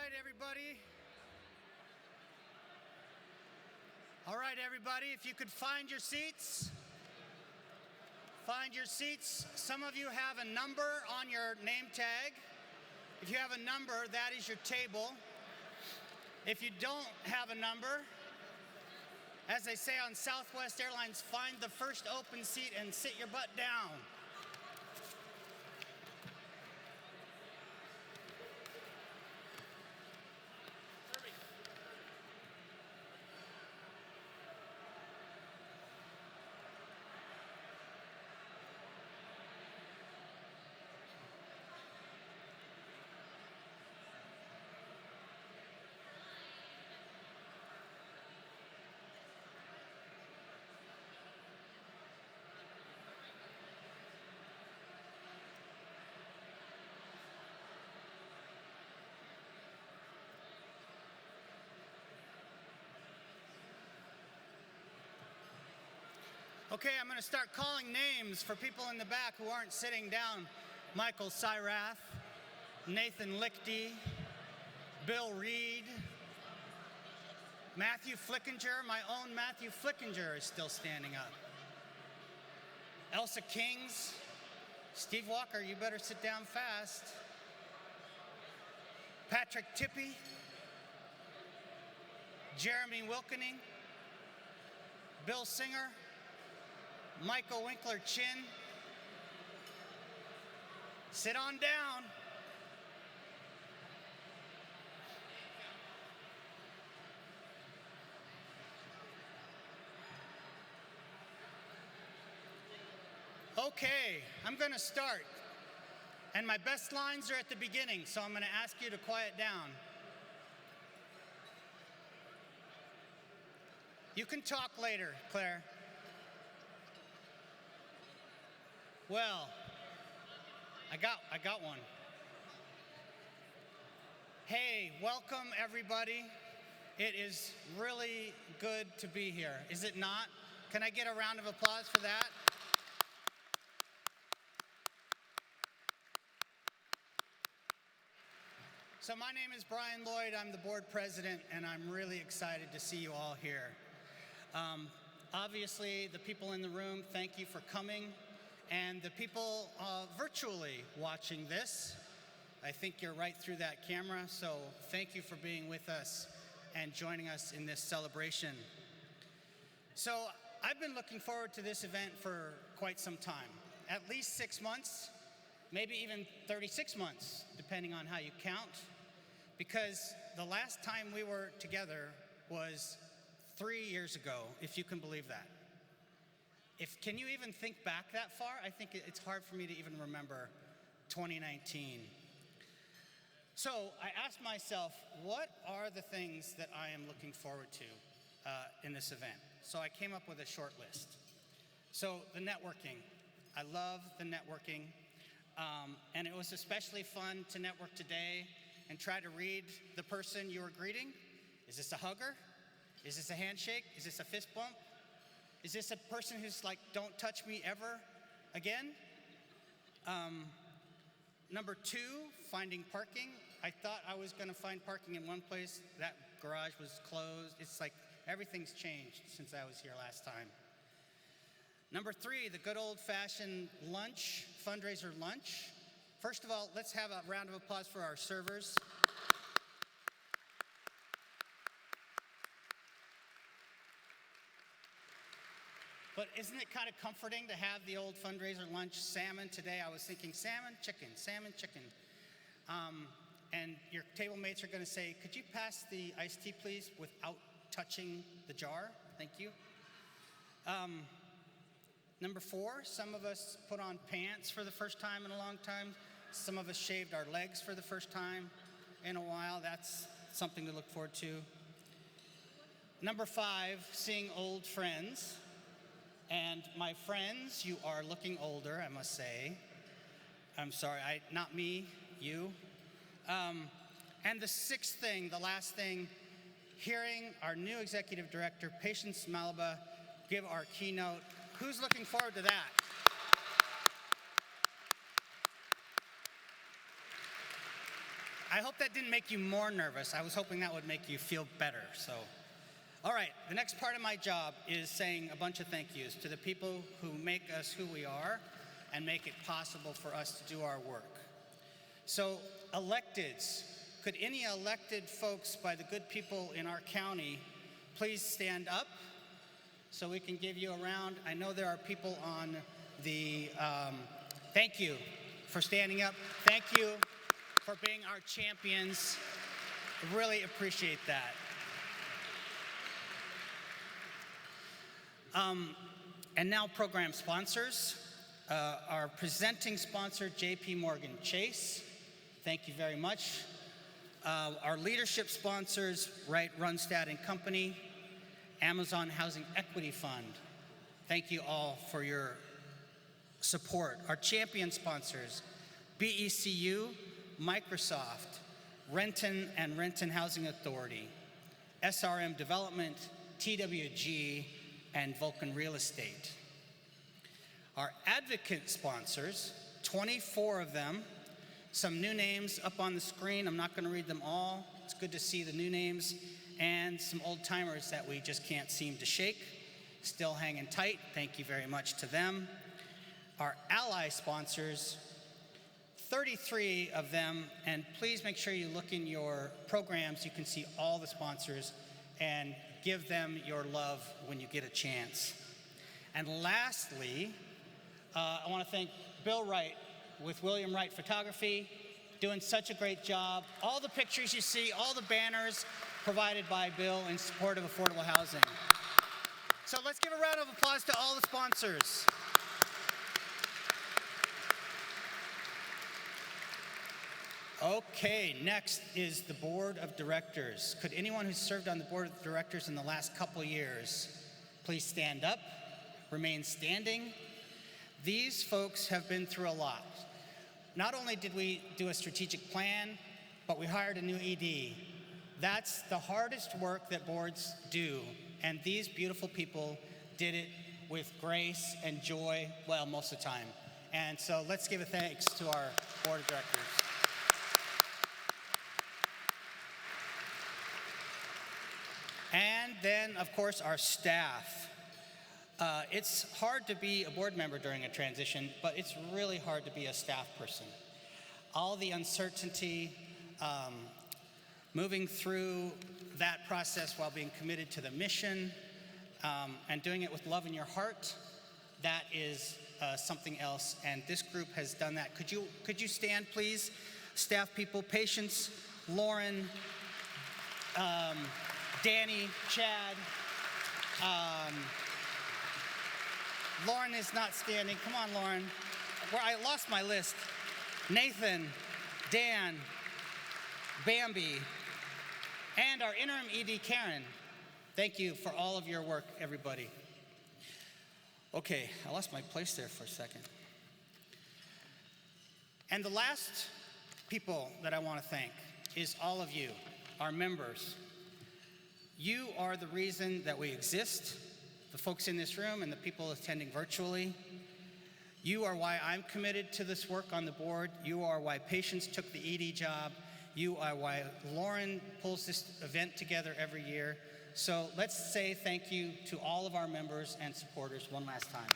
right, everybody. All right, everybody, if you could find your seats. Find your seats. Some of you have a number on your name tag. If you have a number, that is your table. If you don't have a number, as they say on Southwest Airlines, find the first open seat and sit your butt down. Okay, I'm going to start calling names for people in the back who aren't sitting down. Michael Syrath, Nathan Lichty, Bill Reed, Matthew Flickinger, my own Matthew Flickinger is still standing up. Elsa Kings, Steve Walker, you better sit down fast. Patrick Tippy, Jeremy Wilkening, Bill Singer, Michael Winkler Chin. Sit on down. Okay, I'm going to start. And my best lines are at the beginning, so I'm going to ask you to quiet down. You can talk later, Claire. Well, I got one. Hey, welcome everybody. It is really good to be here. Is it not? Can I get a round of applause for that? So my name is Brian Lloyd. I'm the board president, and I'm really excited to see you all here. Obviously, the people in the room, thank you for coming. And the people virtually watching this, I think you're right through that camera, so thank you for being with us and joining us in this celebration. So I've been looking forward to this event for quite some time, at least 6 months, maybe even 36 months, depending on how you count, because the last time we were together was 3 years ago, if you can believe that. Can you even think back that far? I think it's hard for me to even remember 2019. So I asked myself, what are the things that I am looking forward to in this event? So I came up with a short list. So the networking. I love the networking. And it was especially fun to network today and try to read the person you were greeting. Is this a hugger? Is this a handshake? Is this a fist bump? Is this a person who's like, don't touch me ever again? Number 2, finding parking. I thought I was gonna find parking in one place. That garage was closed. It's like everything's changed since I was here last time. Number 3, the good old-fashioned lunch, fundraiser lunch. First of all, let's have a round of applause for our servers. But isn't it kind of comforting to have the old fundraiser lunch? Salmon today, I was thinking salmon, chicken, salmon, chicken. And your table mates are gonna say, could you pass the iced tea, please, without touching the jar? Thank you. Number 4, some of us put on pants for the first time in a long time. Some of us shaved our legs for the first time in a while. That's something to look forward to. Number 5, seeing old friends. And my friends, you are looking older, I must say. I'm sorry, not me, you. And the 6th thing, the last thing, hearing our new executive director, Patience Malaba, give our keynote. Who's looking forward to that? I hope that didn't make you more nervous. I was hoping that would make you feel better. So, all right, the next part of my job is saying a bunch of thank yous to the people who make us who we are and make it possible for us to do our work. So, electeds, could any elected folks by the good people in our county please stand up so we can give you a round? I know there are people on the, thank you for standing up. Thank you for being our champions. Really appreciate that. And now program sponsors. Our presenting sponsor, JP Morgan Chase. Thank you very much. Our leadership sponsors, Wright Runstad and Company, Amazon Housing Equity Fund. Thank you all for your support. Our champion sponsors, BECU, Microsoft, Renton and Renton Housing Authority, SRM Development, TWG, and Vulcan Real Estate. Our advocate sponsors, 24 of them, some new names up on the screen. I'm not going to read them all. It's good to see the new names, and some old timers that we just can't seem to shake. Still hanging tight. Thank you very much to them. Our ally sponsors, 33 of them, and please make sure you look in your programs. You can see all the sponsors and give them your love when you get a chance. And lastly, I want to thank Bill Wright with William Wright Photography, doing such a great job. All the pictures you see, all the banners provided by Bill in support of affordable housing. So let's give a round of applause to all the sponsors. Okay, next is the board of directors. Could anyone who's served on the board of directors in the last couple years please stand up, remain standing? These folks have been through a lot. Not only did we do a strategic plan, but we hired a new ED. That's the hardest work that boards do, and these beautiful people did it with grace and joy, well, most of the time. And so let's give a thanks to our board of directors. And then, of course, our staff. It's hard to be a board member during a transition, but it's really hard to be a staff person. All the uncertainty, moving through that process while being committed to the mission, and doing it with love in your heart, that is something else, and this group has done that. Could you stand, please? Staff people, Patience, Lauren, Danny, Chad. Lauren is not standing. Come on, Lauren. I lost my list. Nathan, Dan, Bambi, and our interim ED, Karen. Thank you for all of your work, everybody. Okay, I lost my place there for a second. And the last people that I want to thank is all of you, our members. You are the reason that we exist, the folks in this room and the people attending virtually. You are why I'm committed to this work on the board. You are why Patience took the ED job. You are why Lauren pulls this event together every year. So let's say thank you to all of our members and supporters one last time.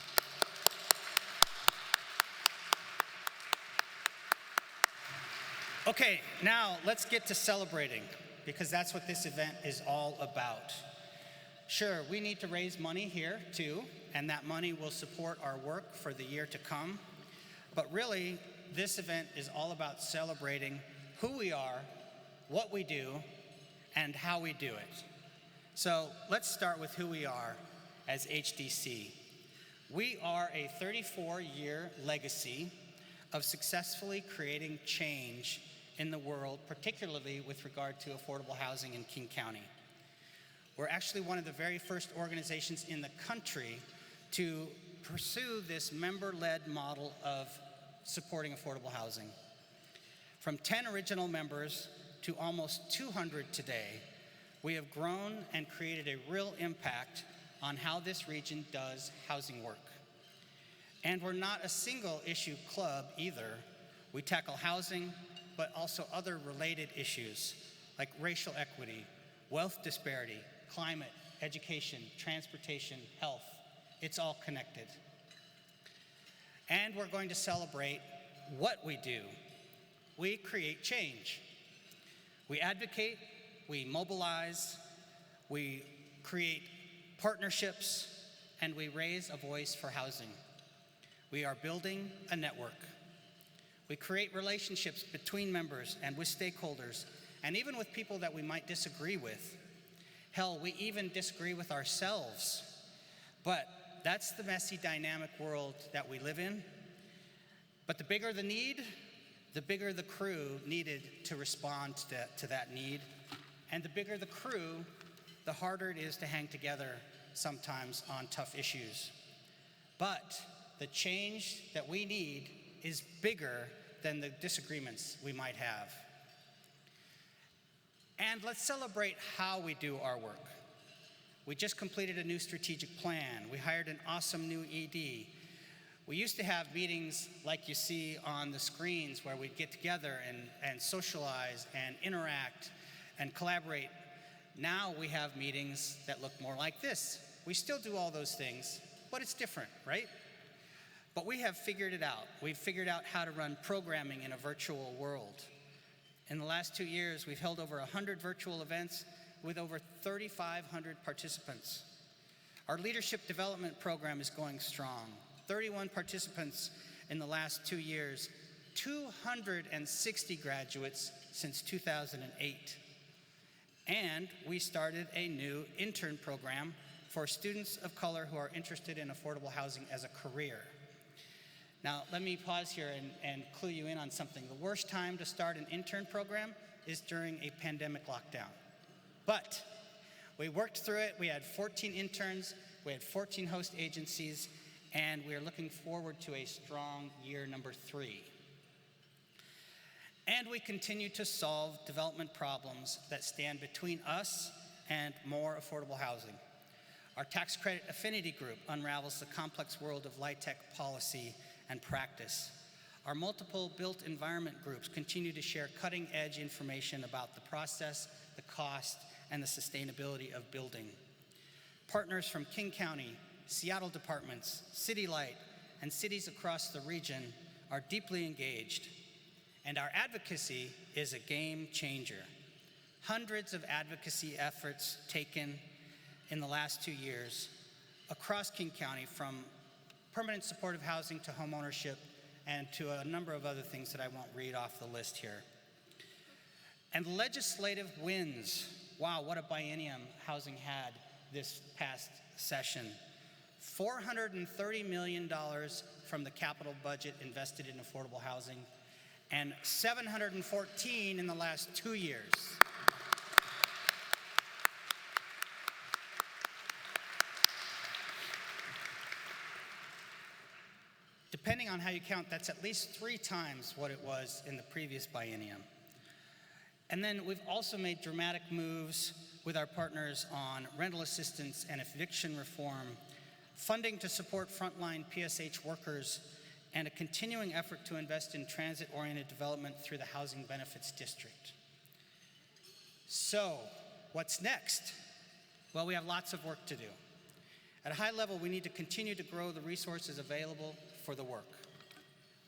Okay, now let's get to celebrating, because that's what this event is all about. Sure, we need to raise money here too, and that money will support our work for the year to come. But really, this event is all about celebrating who we are, what we do, and how we do it. So let's start with who we are as HDC. We are a 34-year legacy of successfully creating change in the world, particularly with regard to affordable housing in King County. We're actually one of the very first organizations in the country to pursue this member-led model of supporting affordable housing. From 10 original members to almost 200 today, we have grown and created a real impact on how this region does housing work. And we're not a single issue club either. We tackle housing, but also other related issues like racial equity, wealth disparity, climate, education, transportation, health. It's all connected. And we're going to celebrate what we do. We create change. We advocate, we mobilize, we create partnerships, and we raise a voice for housing. We are building a network. We create relationships between members and with stakeholders, and even with people that we might disagree with. Hell, we even disagree with ourselves. But that's the messy, dynamic world that we live in. But the bigger the need, the bigger the crew needed to respond to that need. And the bigger the crew, the harder it is to hang together sometimes on tough issues. But the change that we need is bigger than the disagreements we might have. And let's celebrate how we do our work. We just completed a new strategic plan. We hired an awesome new ED. We used to have meetings like you see on the screens where we'd get together and socialize and interact and collaborate. Now we have meetings that look more like this. We still do all those things, but it's different, right? But we have figured it out. We've figured out how to run programming in a virtual world. In the last 2 years, we've held over 100 virtual events with over 3,500 participants. Our leadership development program is going strong. 31 participants in the last 2 years, 260 graduates since 2008. And we started a new intern program for students of color who are interested in affordable housing as a career. Now, let me pause here and clue you in on something. The worst time to start an intern program is during a pandemic lockdown. But we worked through it. We had 14 interns, we had 14 host agencies, and we are looking forward to a strong year number 3. And we continue to solve development problems that stand between us and more affordable housing. Our tax credit affinity group unravels the complex world of LIHTC policy and practice. Our multiple built environment groups continue to share cutting-edge information about the process, the cost, and the sustainability of building. Partners from King County, Seattle departments, City Light, and cities across the region are deeply engaged. And our advocacy is a game changer. Hundreds of advocacy efforts taken in the last 2 years across King County, from permanent supportive housing to home ownership and to a number of other things that I won't read off the list here. And legislative wins. Wow, what a biennium housing had this past session. $430 million from the capital budget invested in affordable housing, and $714 in the last 2 years. Depending on how you count, that's at least 3 times what it was in the previous biennium. And then we've also made dramatic moves with our partners on rental assistance and eviction reform, funding to support frontline PSH workers, and a continuing effort to invest in transit-oriented development through the Housing Benefits District. So, what's next? Well, we have lots of work to do. At a high level, we need to continue to grow the resources available for the work.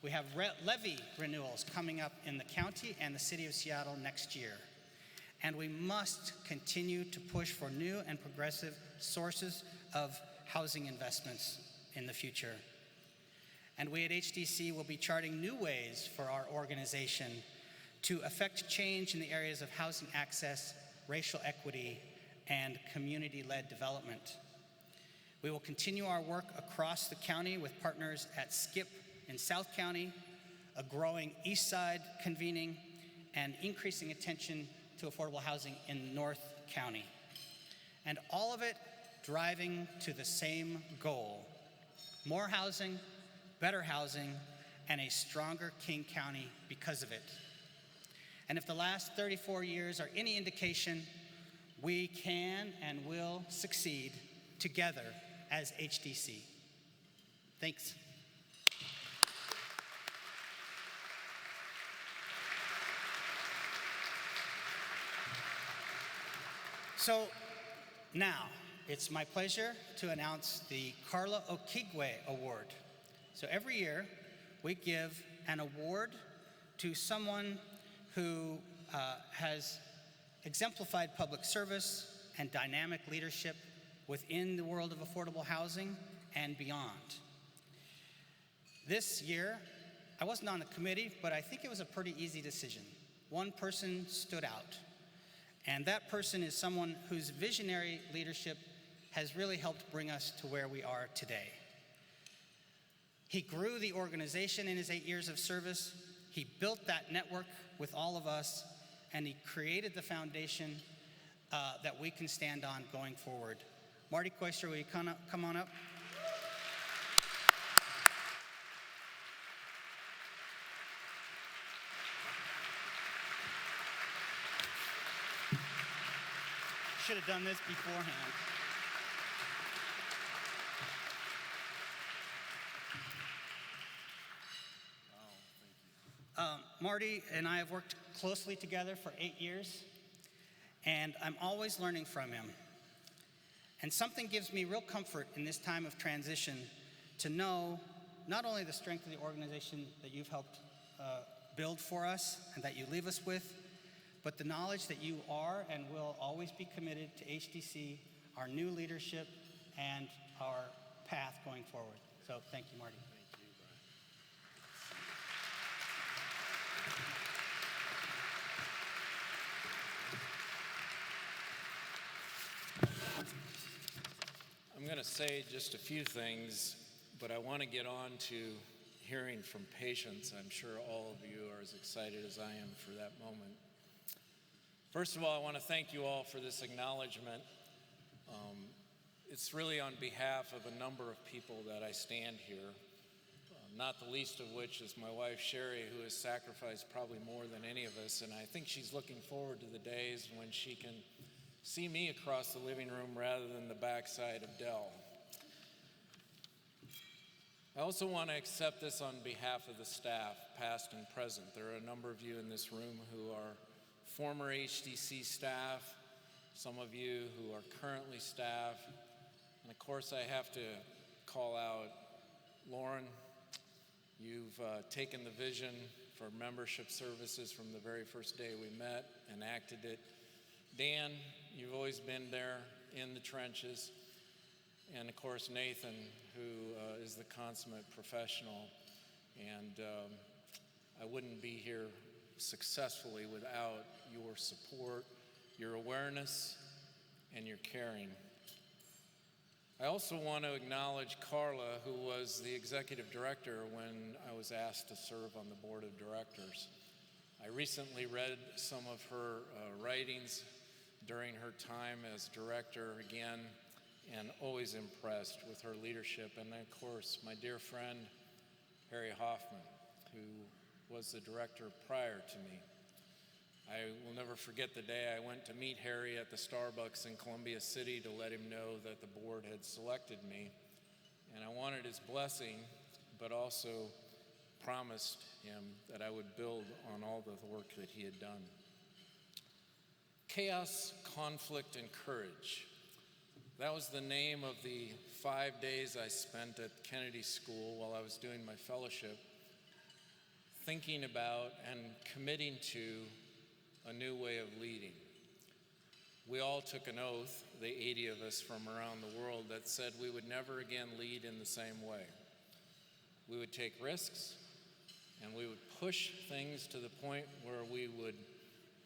We have levy renewals coming up in the county and the city of Seattle next year. And we must continue to push for new and progressive sources of housing investments in the future. And we at HDC will be charting new ways for our organization to affect change in the areas of housing access, racial equity, and community-led development. We will continue our work across the county with partners at SCIP in South County, a growing East Side convening, and increasing attention to affordable housing in North County. And all of it driving to the same goal: more housing, better housing, and a stronger King County because of it. And if the last 34 years are any indication, we can and will succeed together as HDC. Thanks. So now, it's my pleasure to announce the Carla Okigwe Award. So every year, we give an award to someone who has exemplified public service and dynamic leadership within the world of affordable housing and beyond. This year, I wasn't on the committee, but I think it was a pretty easy decision. One person stood out, and that person is someone whose visionary leadership has really helped bring us to where we are today. He grew the organization in his 8 years of service. He built that network with all of us, and he created the foundation that we can stand on going forward. Marty Koister, will you come on up? Should have done this beforehand. Marty and I have worked closely together for 8 years, and I'm always learning from him. And something gives me real comfort in this time of transition to know not only the strength of the organization that you've helped build for us and that you leave us with, but the knowledge that you are and will always be committed to HDC, our new leadership, and our path going forward. So thank you, Marty. I'm going to say just a few things, but I want to get on to hearing from patients. I'm sure all of you are as excited as I am for that moment. First of all, I want to thank you all for this acknowledgement. It's really on behalf of a number of people that I stand here, not the least of which is my wife, Sherry, who has sacrificed probably more than any of us, and I think she's looking forward to the days when she can see me across the living room rather than the backside of Dell. I also want to accept this on behalf of the staff, past and present. There are a number of you in this room who are former HDC staff, some of you who are currently staff, and of course I have to call out Lauren. You've taken the vision for membership services from the very first day we met, enacted it. Dan, you've always been there in the trenches. And of course, Nathan, who is the consummate professional. And I wouldn't be here successfully without your support, your awareness, and your caring. I also want to acknowledge Carla, who was the executive director when I was asked to serve on the board of directors. I recently read some of her writings during her time as director again, and always impressed with her leadership. And of course, my dear friend, Harry Hoffman, who was the director prior to me. I will never forget the day I went to meet Harry at the Starbucks in Columbia City to let him know that the board had selected me. And I wanted his blessing, but also promised him that I would build on all the work that he had done. Chaos, conflict, and courage. That was the name of the 5 days I spent at Kennedy School while I was doing my fellowship, thinking about and committing to a new way of leading. We all took an oath, the 80 of us from around the world, that said we would never again lead in the same way. We would take risks, and we would push things to the point where we would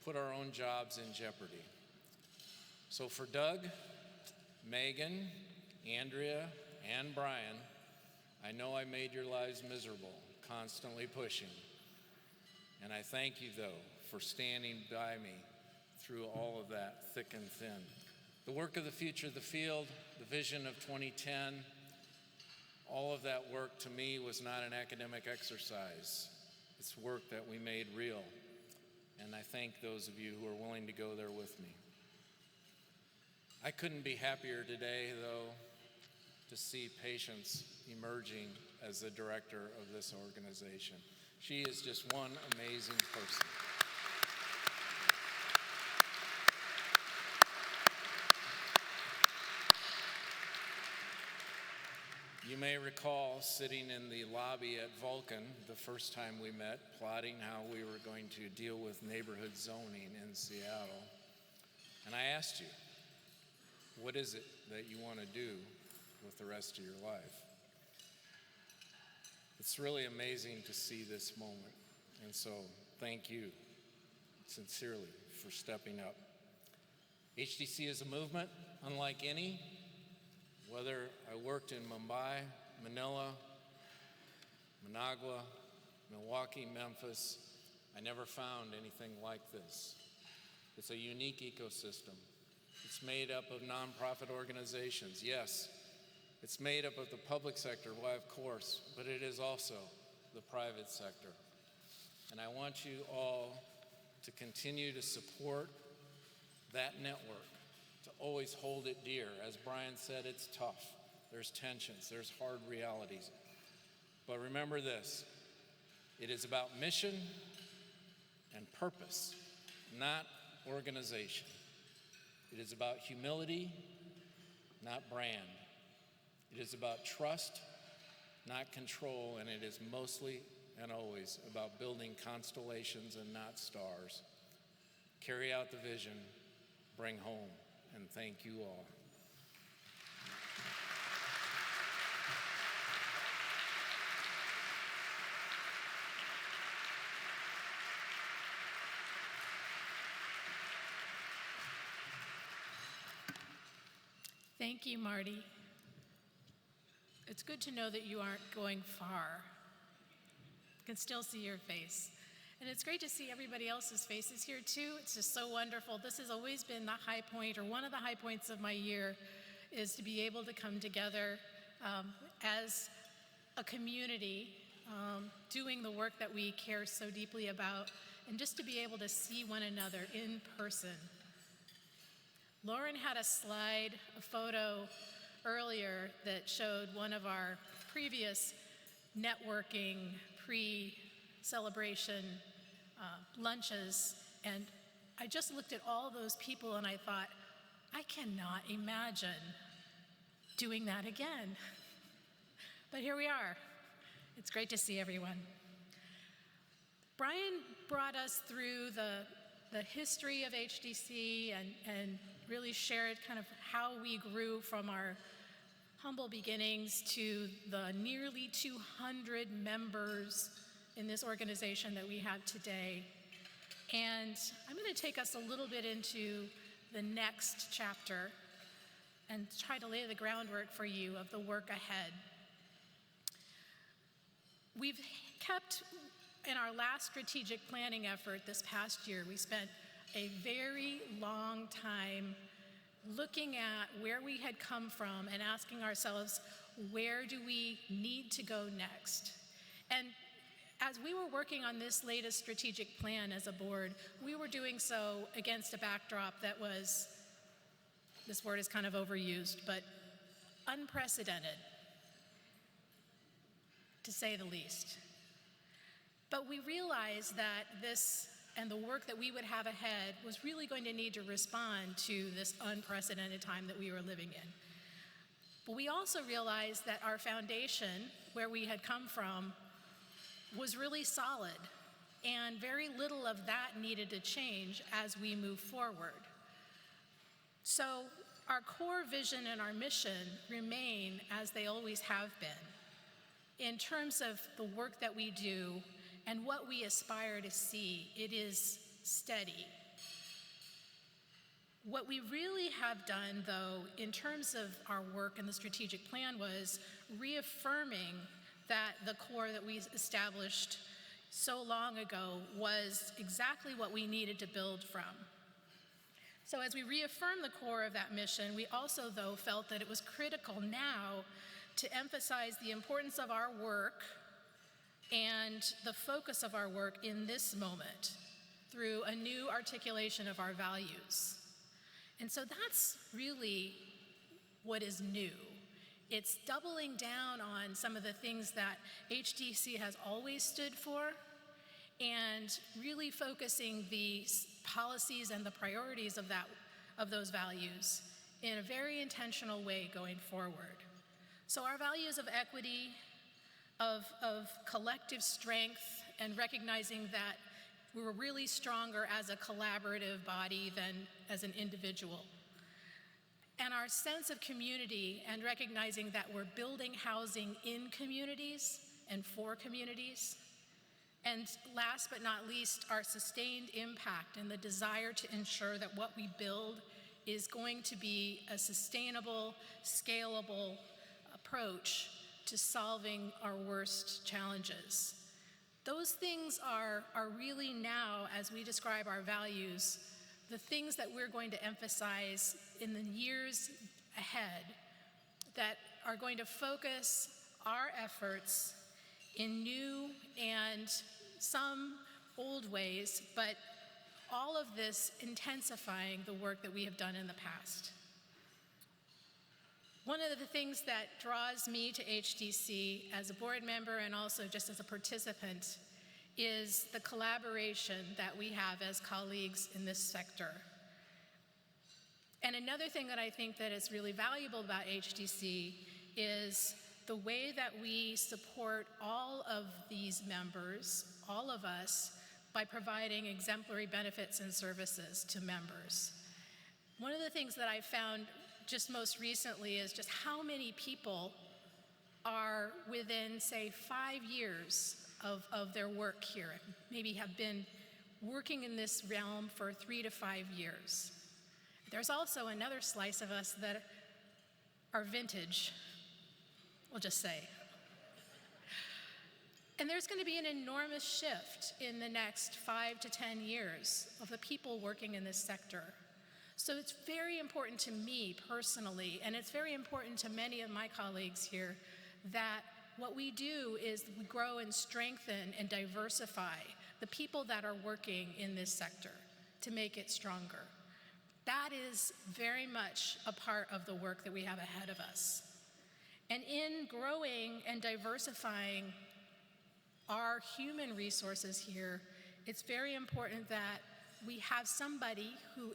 put our own jobs in jeopardy. So for Doug, Megan, Andrea, and Brian, I know I made your lives miserable, constantly pushing. And I thank you, though, for standing by me through all of that, thick and thin. The work of the future of the field, the vision of 2010, all of that work to me was not an academic exercise. It's work that we made real. And I thank those of you who are willing to go there with me. I couldn't be happier today, though, to see Patience emerging as the director of this organization. She is just one amazing person. You may recall sitting in the lobby at Vulcan the first time we met, plotting how we were going to deal with neighborhood zoning in Seattle. And I asked you, what is it that you want to do with the rest of your life? It's really amazing to see this moment. And so thank you sincerely for stepping up. HDC is a movement unlike any. Whether I worked in Mumbai, Manila, Managua, Milwaukee, Memphis, I never found anything like this. It's a unique ecosystem. It's made up of nonprofit organizations, yes. It's made up of the public sector, why of course, but it is also the private sector. And I want you all to continue to support that network, to always hold it dear. As Brian said, it's tough. There's tensions, there's hard realities. But remember this, it is about mission and purpose, not organization. It is about humility, not brand. It is about trust, not control, and it is mostly and always about building constellations and not stars. Carry out the vision, bring home, and thank you all. Thank you, Marty. It's good to know that you aren't going far. I can still see your face. And it's great to see everybody else's faces here too. It's just so wonderful. This has always been the high point, or one of the high points of my year, is to be able to come together as a community, doing the work that we care so deeply about, and just to be able to see one another in person. Lauren had a slide, a photo earlier that showed one of our previous networking pre-celebration lunches, and I just looked at all those people and I thought, I cannot imagine doing that again. But here we are. It's great to see everyone. Brian brought us through the history of HDC and really shared kind of how we grew from our humble beginnings to the nearly 200 members in this organization that we have today. And I'm going to take us a little bit into the next chapter and try to lay the groundwork for you of the work ahead. We've kept, in our last strategic planning effort this past year, we spent a very long time looking at where we had come from and asking ourselves, where do we need to go next? And as we were working on this latest strategic plan as a board, we were doing so against a backdrop that was, this word is kind of overused, but unprecedented, to say the least. But we realized that this and the work that we would have ahead was really going to need to respond to this unprecedented time that we were living in. But we also realized that our foundation, where we had come from, was really solid, and very little of that needed to change as we move forward. So our core vision and our mission remain as they always have been. In terms of the work that we do and what we aspire to see, it is steady. What we really have done, though, in terms of our work and the strategic plan, was reaffirming that the core that we established so long ago was exactly what we needed to build from. So as we reaffirmed the core of that mission, we also, though, felt that it was critical now to emphasize the importance of our work and the focus of our work in this moment through a new articulation of our values. And so that's really what is new. It's doubling down on some of the things that HDC has always stood for and really focusing the policies and the priorities of those values in a very intentional way going forward. So our values of equity, of collective strength, and recognizing that we're really stronger as a collaborative body than as an individual. And our sense of community and recognizing that we're building housing in communities and for communities. And last but not least, our sustained impact and the desire to ensure that what we build is going to be a sustainable, scalable approach to solving our worst challenges. Those things are really now, as we describe our values, the things that we're going to emphasize in the years ahead that are going to focus our efforts in new and some old ways, but all of this intensifying the work that we have done in the past. One of the things that draws me to HDC as a board member and also just as a participant is the collaboration that we have as colleagues in this sector. And another thing that I think that is really valuable about HDC is the way that we support all of these members, all of us, by providing exemplary benefits and services to members. One of the things that I found just most recently is just how many people are within, say, 5 years of their work here, maybe have been working in this realm for 3 to 5 years. There's also another slice of us that are vintage, we'll just say. And there's going to be an enormous shift in the next 5 to 10 years of the people working in this sector. So it's very important to me personally, and it's very important to many of my colleagues here, that what we do is we grow and strengthen and diversify the people that are working in this sector to make it stronger. That is very much a part of the work that we have ahead of us. And in growing and diversifying our human resources here, it's very important that we have somebody who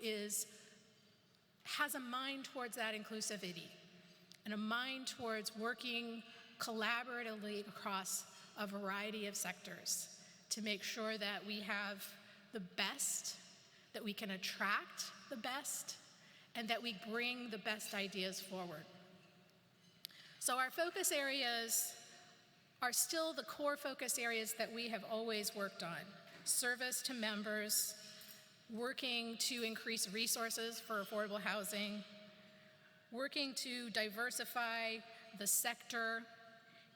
has a mind towards that inclusivity and a mind towards working collaboratively across a variety of sectors to make sure that we have the best, that we can attract the best, and that we bring the best ideas forward. So our focus areas are still the core focus areas that we have always worked on: service to members, working to increase resources for affordable housing, working to diversify the sector,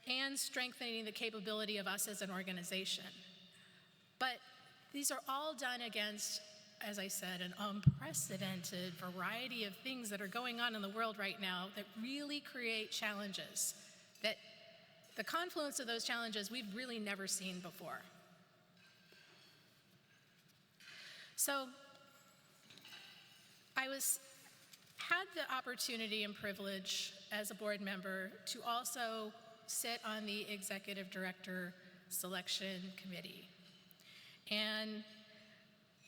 and strengthening the capability of us as an organization. But these are all done against, as I said, an unprecedented variety of things that are going on in the world right now that really create challenges, that the confluence of those challenges we've really never seen before. So I had the opportunity and privilege as a board member to also sit on the executive director selection committee. And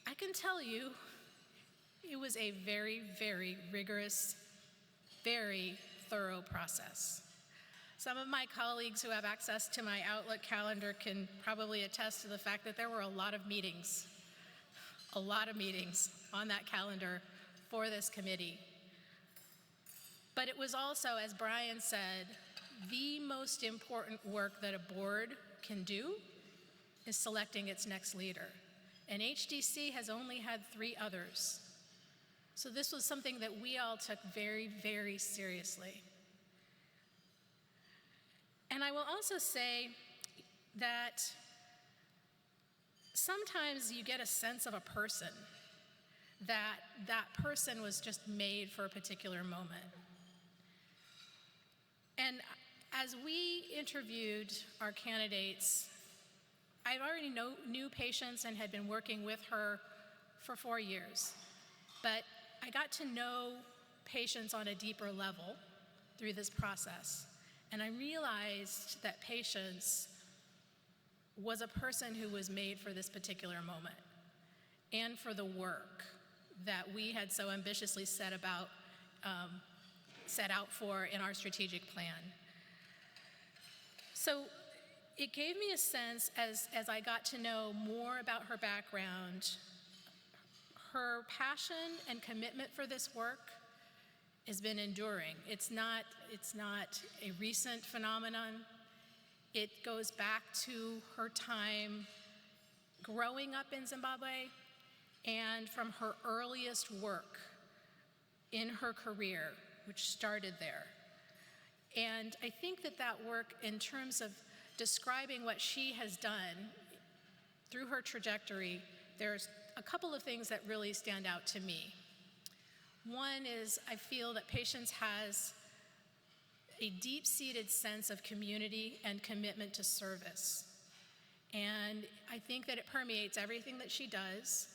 I can tell you, it was a very, very rigorous, very thorough process. Some of my colleagues who have access to my Outlook calendar can probably attest to the fact that there were a lot of meetings on that calendar for this committee. But it was also, as Brian said, the most important work that a board can do is selecting its next leader. And HDC has only had 3 others. So this was something that we all took very, very seriously. And I will also say that sometimes you get a sense of a person, that that person was just made for a particular moment. And as we interviewed our candidates, I already knew Patience and had been working with her for 4 years. But I got to know Patience on a deeper level through this process. And I realized that Patience was a person who was made for this particular moment and for the work that we had so ambitiously set out for in our strategic plan. So it gave me a sense as I got to know more about her background, her passion and commitment for this work has been enduring. It's not a recent phenomenon. It goes back to her time growing up in Zimbabwe and from her earliest work in her career, which started there. And I think that work, in terms of describing what she has done through her trajectory, there's a couple of things that really stand out to me. One is I feel that Patience has a deep-seated sense of community and commitment to service. And I think that it permeates everything that she does.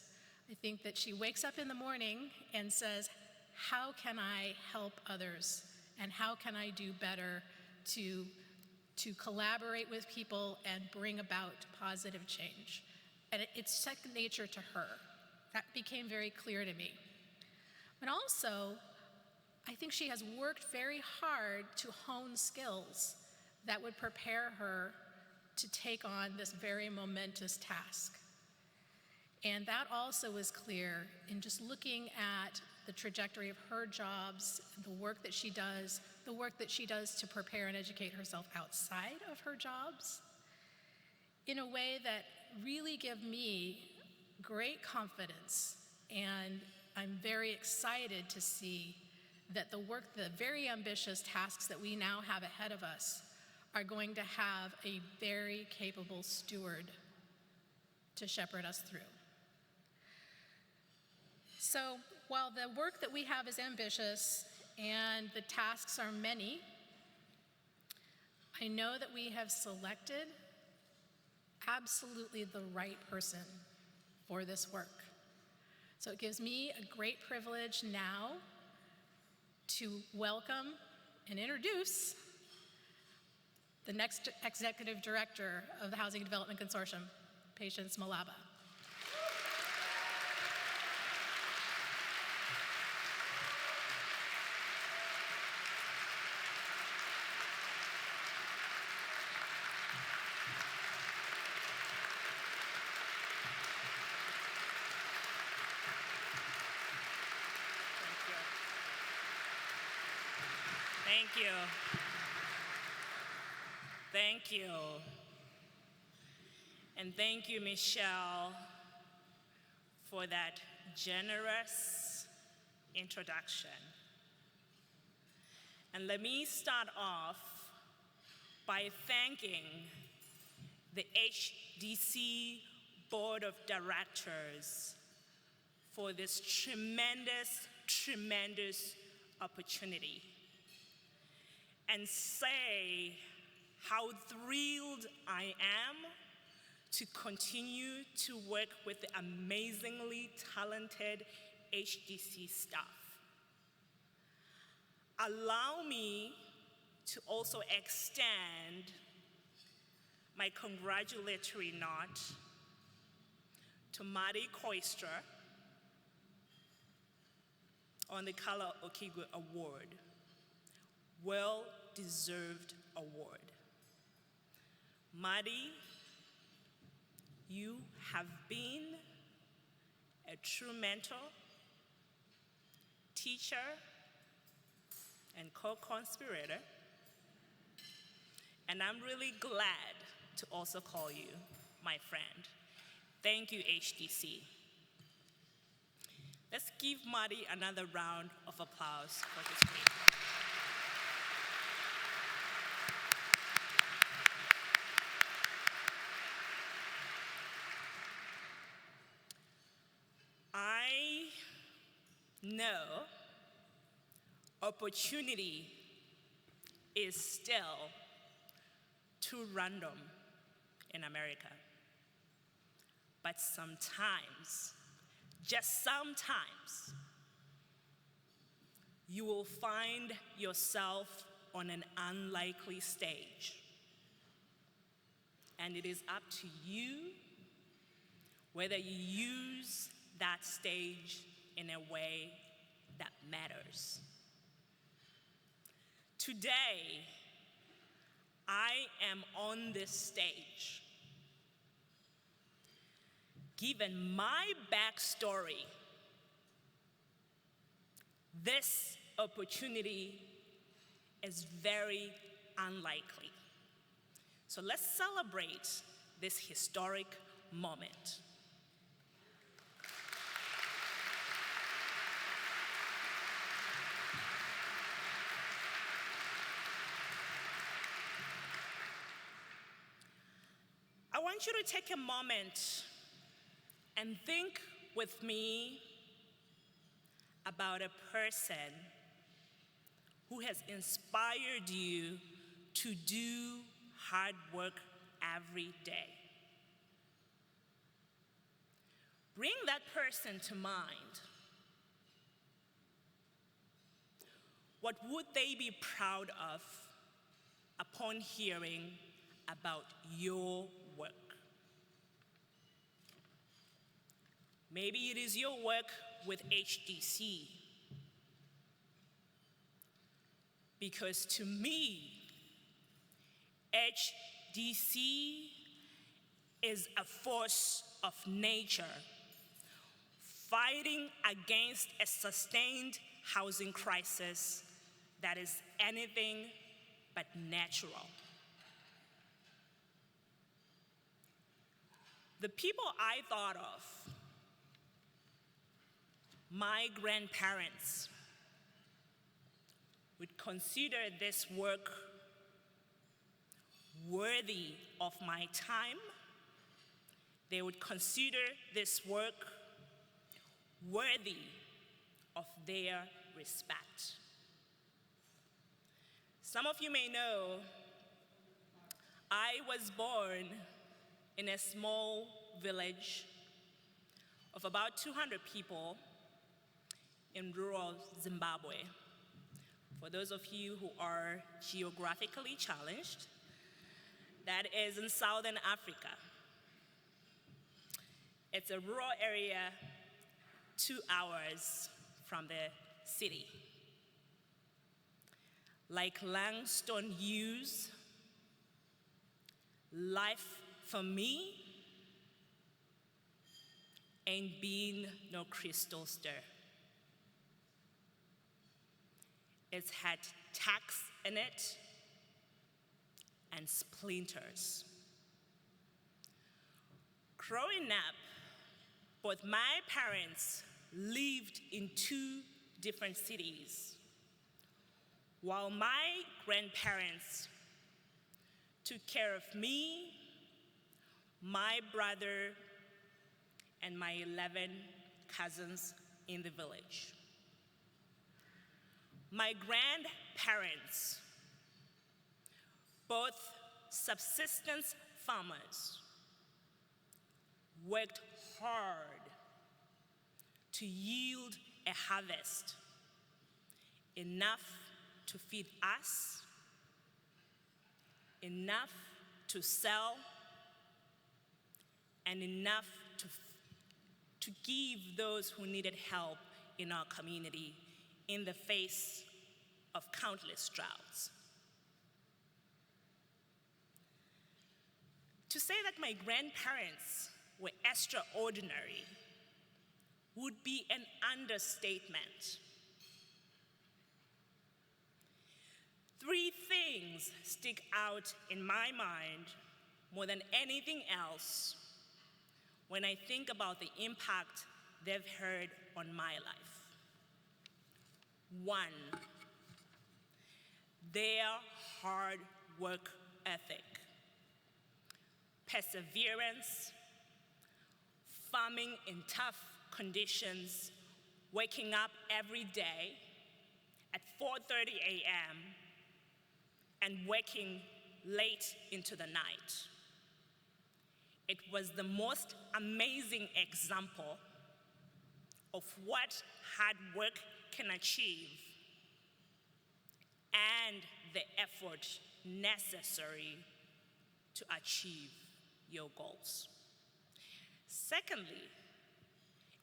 I think that she wakes up in the morning and says, how can I help others? And how can I do better to collaborate with people and bring about positive change? And it's second nature to her. That became very clear to me. But also, I think she has worked very hard to hone skills that would prepare her to take on this very momentous task. And that also was clear in just looking at the trajectory of her jobs, the work that she does to prepare and educate herself outside of her jobs, in a way that really give me great confidence. And I'm very excited to see that the very ambitious tasks that we now have ahead of us are going to have a very capable steward to shepherd us through. So while the work that we have is ambitious and the tasks are many, I know that we have selected absolutely the right person for this work. So it gives me a great privilege now to welcome and introduce the next executive director of the Housing Development Consortium, Patience Malaba. Thank you. Thank you. And thank you, Michelle, for that generous introduction. And let me start off by thanking the HDC Board of Directors for this tremendous, tremendous opportunity, and say how thrilled I am to continue to work with the amazingly talented HDC staff. Allow me to also extend my congratulatory note to Madi Koistra on the Kala Okigwe Award. Well-deserved award. Madi, you have been a true mentor, teacher, and co-conspirator, and I'm really glad to also call you my friend. Thank you, HDC. Let's give Madi another round of applause for this great work. I know opportunity is still too random in America. But sometimes, just sometimes, you will find yourself on an unlikely stage. And it is up to you whether you use that stage in a way that matters. Today, I am on this stage. Given my backstory, this opportunity is very unlikely. So let's celebrate this historic moment. I want you to take a moment and think with me about a person who has inspired you to do hard work every day. Bring that person to mind. What would they be proud of upon hearing about your work? Maybe it is your work with HDC. Because to me, HDC is a force of nature fighting against a sustained housing crisis that is anything but natural. The people I thought of, my grandparents, would consider this work worthy of my time. They would consider this work worthy of their respect. Some of you may know I was born in a small village of about 200 people in rural Zimbabwe. For those of you who are geographically challenged, that is in Southern Africa. It's a rural area 2 hours from the city. Like Langston Hughes, life for me ain't been no crystal stir. It's had tacks in it and splinters. Growing up, both my parents lived in 2 different cities, while my grandparents took care of me, my brother, and my 11 cousins in the village. My grandparents, both subsistence farmers, worked hard to yield a harvest enough to feed us, enough to sell, and enough to give those who needed help in our community in the face of countless droughts. To say that my grandparents were extraordinary would be an understatement. 3 things stick out in my mind more than anything else when I think about the impact they've had on my life. 1, their hard work ethic, perseverance, farming in tough conditions, waking up every day at 4:30 a.m. and working late into the night. It was the most amazing example of what hard work can achieve and the effort necessary to achieve your goals. Secondly,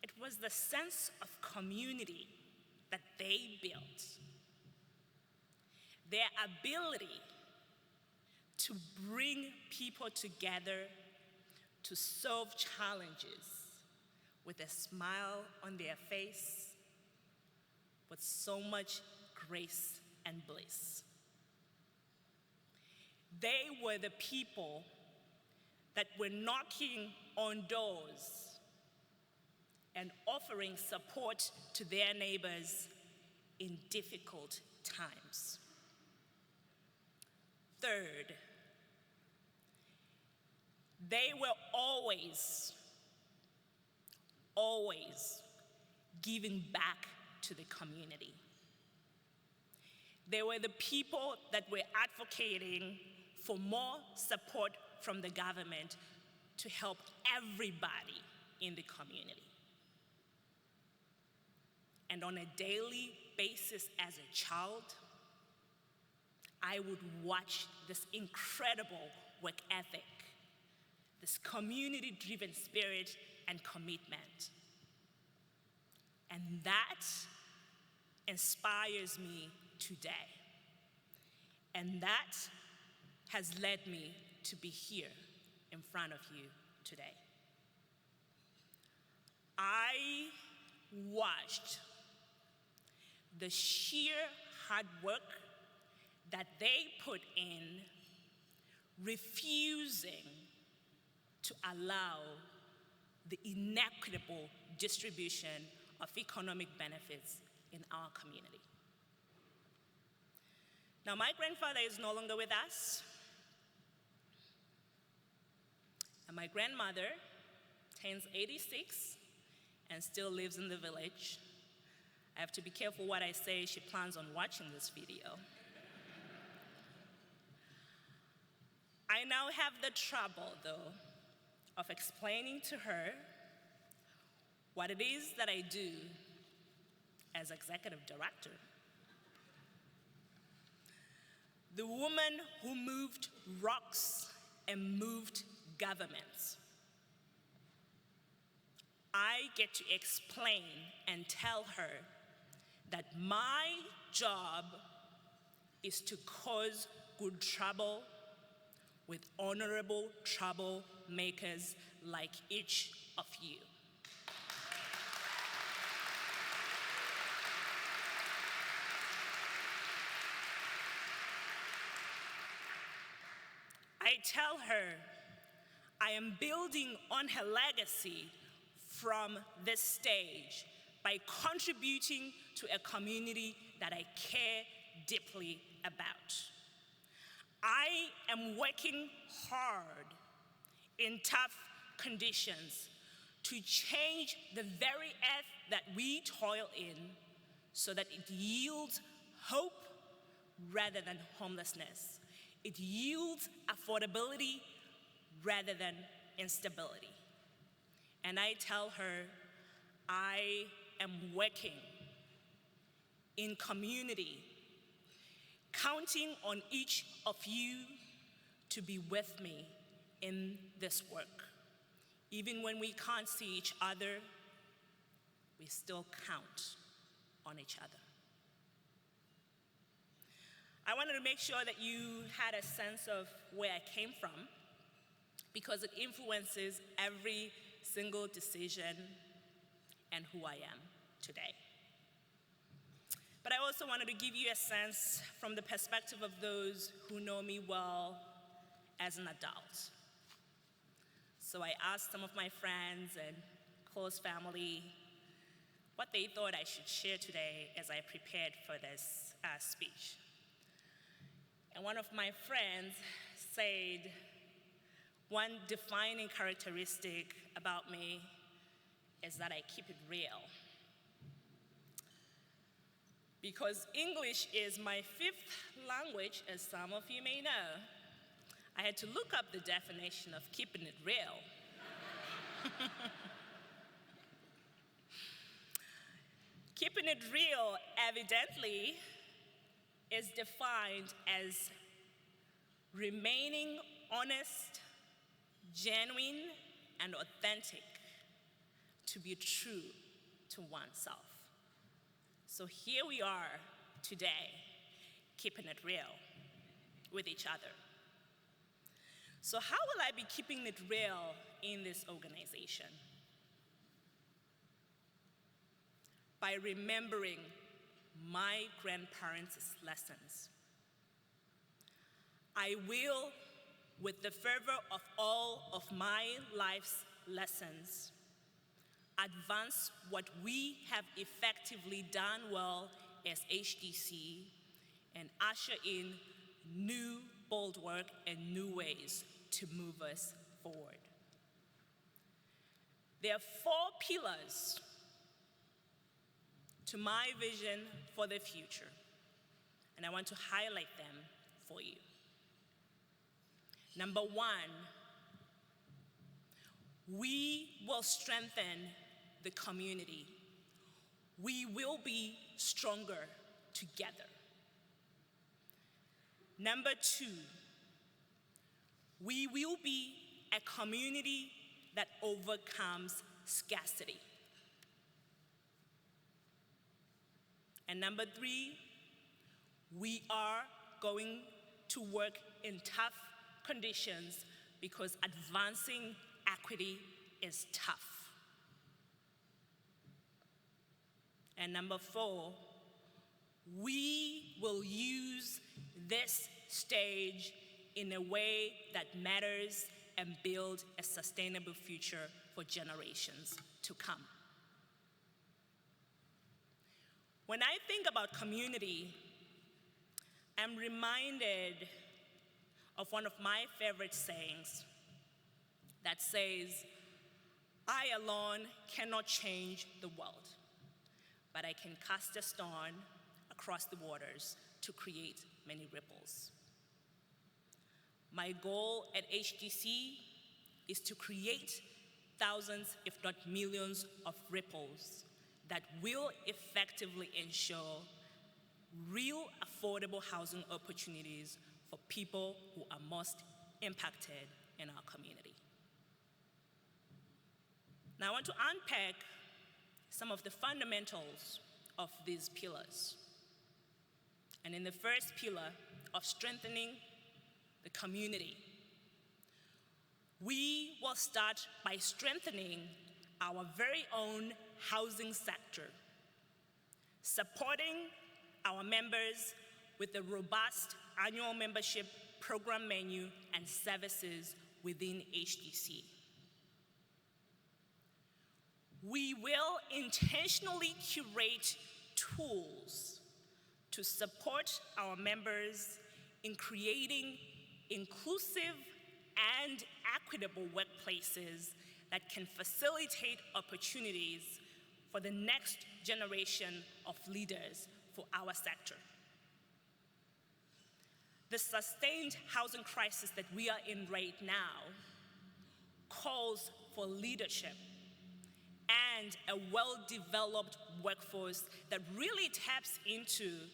it was the sense of community that they built. Their ability to bring people together to solve challenges with a smile on their face, with so much grace and bliss. They were the people that were knocking on doors and offering support to their neighbors in difficult times. Third, they were always giving back to the community. They were the people that were advocating for more support from the government to help everybody in the community. And on a daily basis as a child, I would watch this incredible work ethic, this community-driven spirit and commitment. And that inspires me today. And that has led me to be here in front of you today. I watched the sheer hard work that they put in, refusing to allow the inequitable distribution of economic benefits in our community. Now, my grandfather is no longer with us, and my grandmother turns 86 and still lives in the village. I have to be careful what I say. She plans on watching this video. I now have the trouble, though, of explaining to her what it is that I do as executive director. The woman who moved rocks and moved governments. I get to explain and tell her that my job is to cause good trouble with honorable troublemakers like each of you. I tell her I am building on her legacy from this stage by contributing to a community that I care deeply about. I am working hard in tough conditions to change the very earth that we toil in so that it yields hope rather than homelessness. It yields affordability rather than instability. And I tell her I am working in community, counting on each of you to be with me in this work. Even when we can't see each other, we still count on each other. I wanted to make sure that you had a sense of where I came from, because it influences every single decision and who I am today. But I also wanted to give you a sense from the perspective of those who know me well as an adult. So I asked some of my friends and close family what they thought I should share today as I prepared for this speech. And one of my friends said, one defining characteristic about me is that I keep it real. Because English is my fifth language, as some of you may know, I had to look up the definition of keeping it real. Keeping it real, evidently, is defined as remaining honest, genuine, and authentic, to be true to oneself. So here we are today, keeping it real with each other. So how will I be keeping it real in this organization? By remembering my grandparents' lessons. I will, with the fervor of all of my life's lessons, advance what we have effectively done well as HDC and usher in new bold work and new ways to move us forward. There are 4 pillars to my vision for the future, and I want to highlight them for you. Number 1, we will strengthen the community. We will be stronger together. Number 2, we will be a community that overcomes scarcity. And number 3, we are going to work in tough conditions because advancing equity is tough. And number 4, we will use this stage in a way that matters and build a sustainable future for generations to come. When I think about community, I'm reminded of one of my favorite sayings that says, "I alone cannot change the world, but I can cast a stone across the waters to create many ripples." My goal at HDC is to create thousands, if not millions, of ripples that will effectively ensure real affordable housing opportunities for people who are most impacted in our community. Now I want to unpack some of the fundamentals of these pillars. And in the first pillar of strengthening the community, we will start by strengthening our very own housing sector, supporting our members with a robust annual membership program menu and services within HDC. We will intentionally curate tools to support our members in creating inclusive and equitable workplaces that can facilitate opportunities for the next generation of leaders for our sector. The sustained housing crisis that we are in right now calls for leadership and a well-developed workforce that really taps into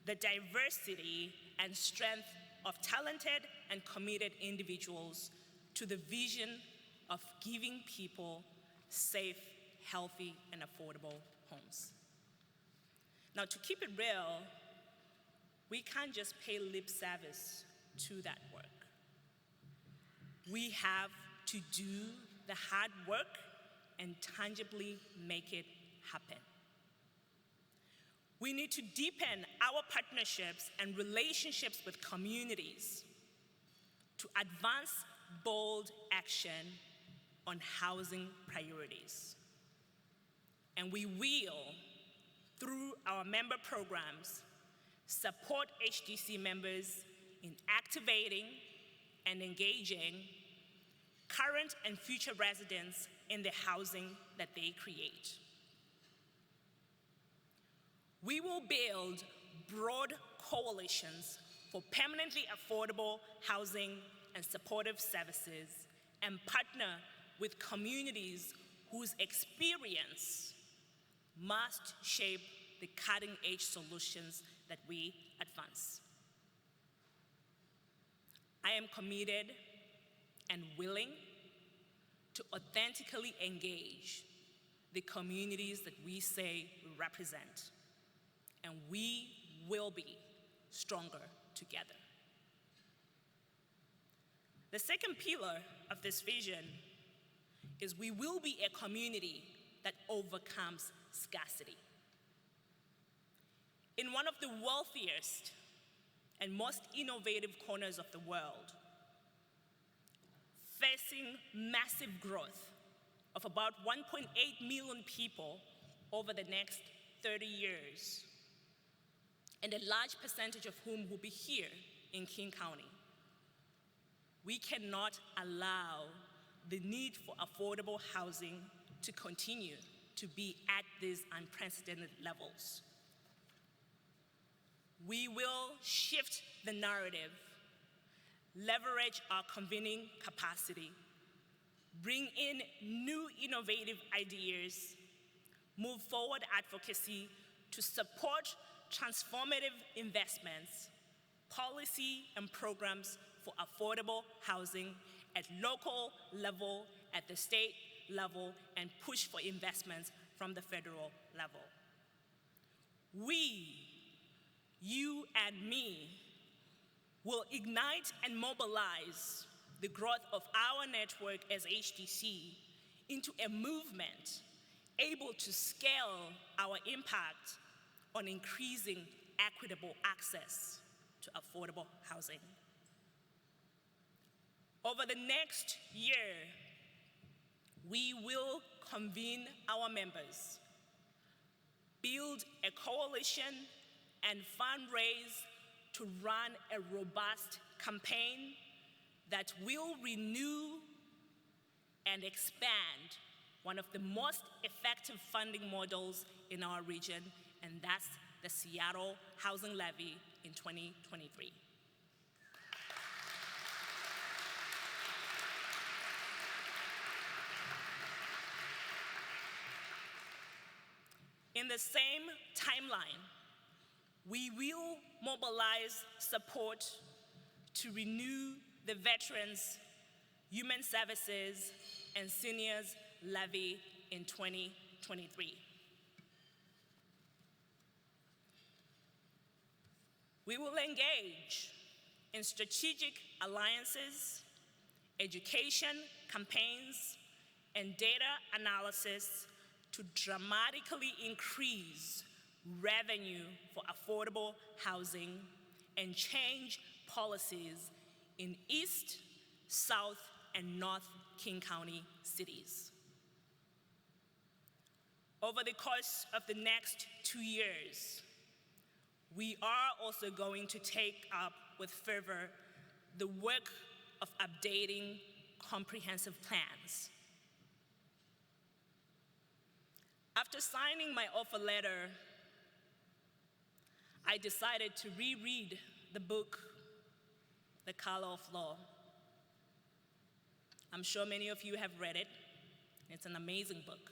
the diversity and strength of talented and committed individuals to the vision of giving people safe, healthy, and affordable homes. Now, to keep it real, we can't just pay lip service to that work. We have to do the hard work and tangibly make it happen. We need to deepen our partnerships and relationships with communities to advance bold action on housing priorities. And we will, through our member programs, support HDC members in activating and engaging current and future residents in the housing that they create. We will build broad coalitions for permanently affordable housing and supportive services and partner with communities whose experience must shape the cutting-edge solutions that we advance. I am committed and willing to authentically engage the communities that we say we represent, and we will be stronger together. The second pillar of this vision is we will be a community that overcomes scarcity. In one of the wealthiest and most innovative corners of the world, facing massive growth of about 1.8 million people over the next 30 years, and a large percentage of whom will be here in King County, we cannot allow the need for affordable housing to continue to be at these unprecedented levels. We will shift the narrative, leverage our convening capacity, bring in new innovative ideas, move forward advocacy to support transformative investments, policy and programs for affordable housing at local level, at the state level, and push for investments from the federal level. We, you and me, will ignite and mobilize the growth of our network as HDC into a movement able to scale our impact on increasing equitable access to affordable housing. Over the next year, we will convene our members, build a coalition, and fundraise to run a robust campaign that will renew and expand one of the most effective funding models in our region, and that's the Seattle Housing Levy in 2023. In the same timeline, we will mobilize support to renew the Veterans, Human Services, and Seniors Levy in 2023. We will engage in strategic alliances, education campaigns, and data analysis to dramatically increase revenue for affordable housing and change policies in East, South, and North King County cities. Over the course of the next 2 years, we are also going to take up with fervor the work of updating comprehensive plans. After signing my offer letter, I decided to reread the book, The Color of Law. I'm sure many of you have read it. It's an amazing book.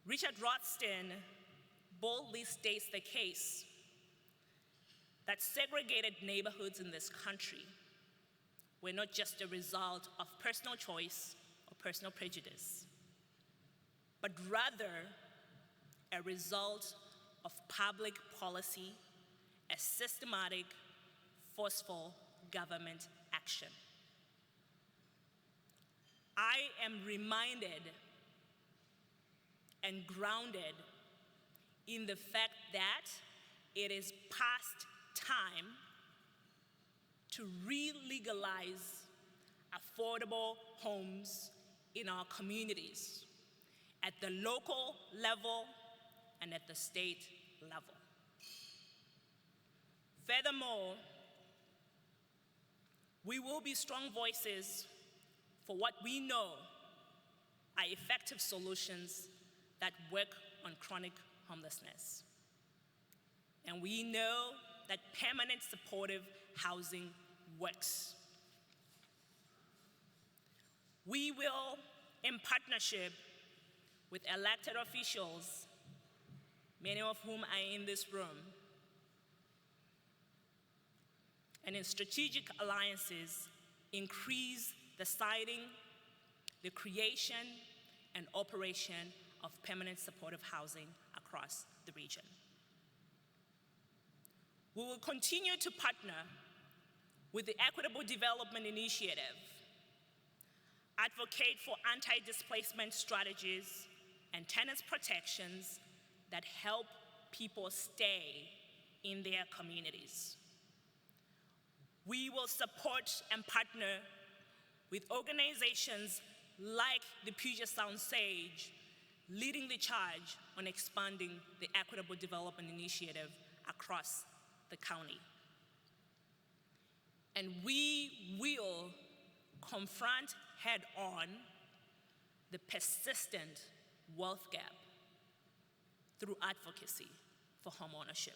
Richard Rothstein boldly states the case that segregated neighborhoods in this country were not just a result of personal choice or personal prejudice, but rather a result of public policy, a systematic, forceful government action. I am reminded and grounded in the fact that it is past time to re-legalize affordable homes in our communities at the local level and at the state level. Furthermore, we will be strong voices for what we know are effective solutions that work on chronic homelessness. And we know that permanent supportive housing works. We will, in partnership with elected officials, many of whom are in this room, and in strategic alliances, increase the siting, the creation, and operation of permanent supportive housing across the region. We will continue to partner with the Equitable Development Initiative, advocate for anti-displacement strategies and tenants protections that help people stay in their communities. We will support and partner with organizations like the Puget Sound Sage, leading the charge on expanding the Equitable Development Initiative across the county. And we will confront head-on the persistent wealth gap through advocacy for homeownership.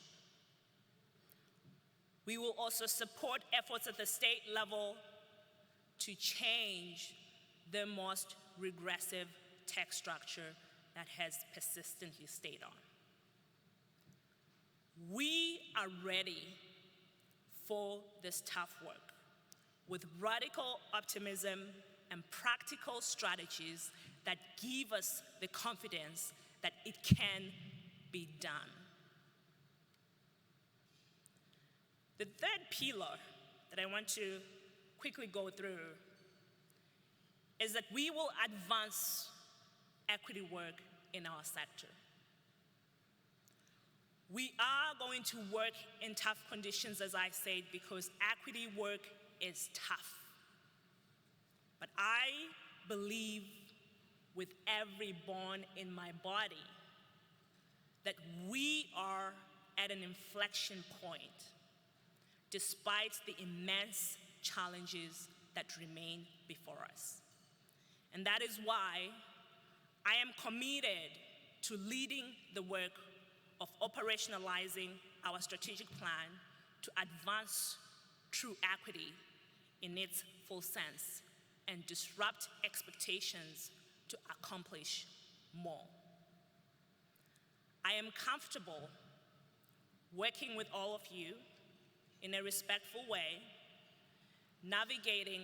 We will also support efforts at the state level to change the most regressive tax structure that has persistently stayed on. We are ready for this tough work with radical optimism and practical strategies that give us the confidence that it can be done. The third pillar that I want to quickly go through is that we will advance equity work in our sector. We are going to work in tough conditions, as I said, because equity work is tough. But I believe with every bone in my body that we are at an inflection point despite the immense challenges that remain before us. And that is why I am committed to leading the work of operationalizing our strategic plan to advance true equity in its full sense and disrupt expectations to accomplish more. I am comfortable working with all of you in a respectful way, navigating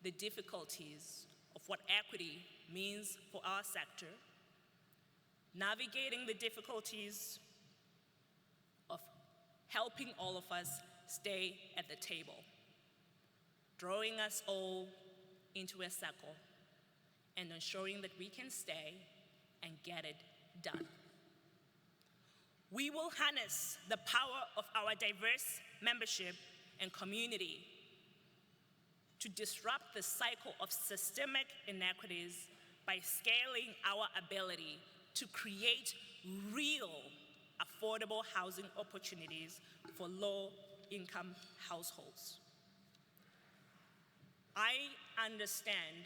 the difficulties of what equity means for our sector, navigating the difficulties of helping all of us stay at the table, drawing us all into a circle, and ensuring that we can stay and get it done. We will harness the power of our diverse membership and community to disrupt the cycle of systemic inequities by scaling our ability to create real affordable housing opportunities for low-income households. I understand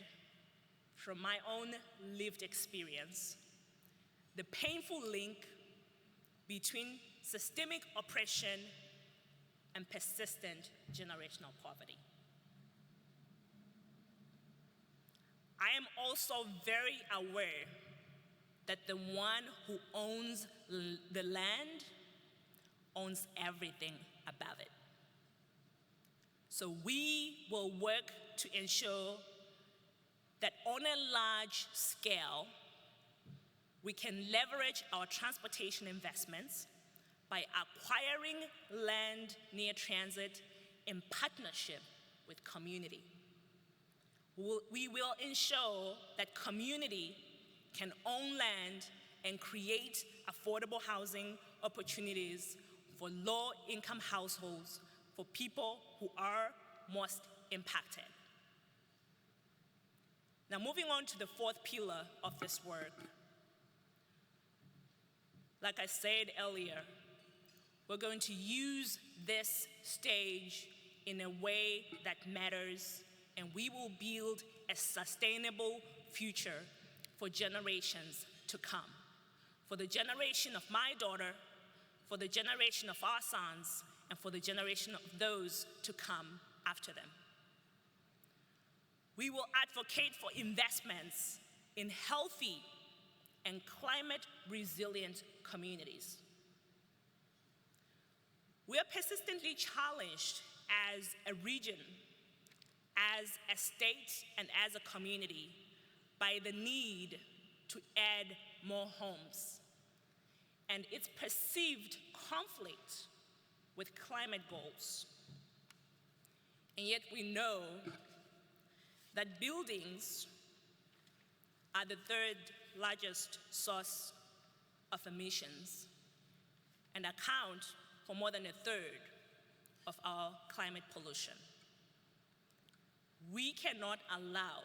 from my own lived experience the painful link between systemic oppression and persistent generational poverty. I am also very aware that the one who owns the land owns everything above it. So we will work to ensure that on a large scale, we can leverage our transportation investments by acquiring land near transit in partnership with community. We will ensure that community can own land and create affordable housing opportunities for low-income households, for people who are most impacted. Now, moving on to the fourth pillar of this work. Like I said earlier, we're going to use this stage in a way that matters, and we will build a sustainable future for generations to come. For the generation of my daughter, for the generation of our sons, and for the generation of those to come after them. We will advocate for investments in healthy and climate-resilient communities. We are persistently challenged as a region, as a state, and as a community by the need to add more homes and its perceived conflict with climate goals. And yet we know that buildings are the third largest source of emissions and account for more than a third of our climate pollution. We cannot allow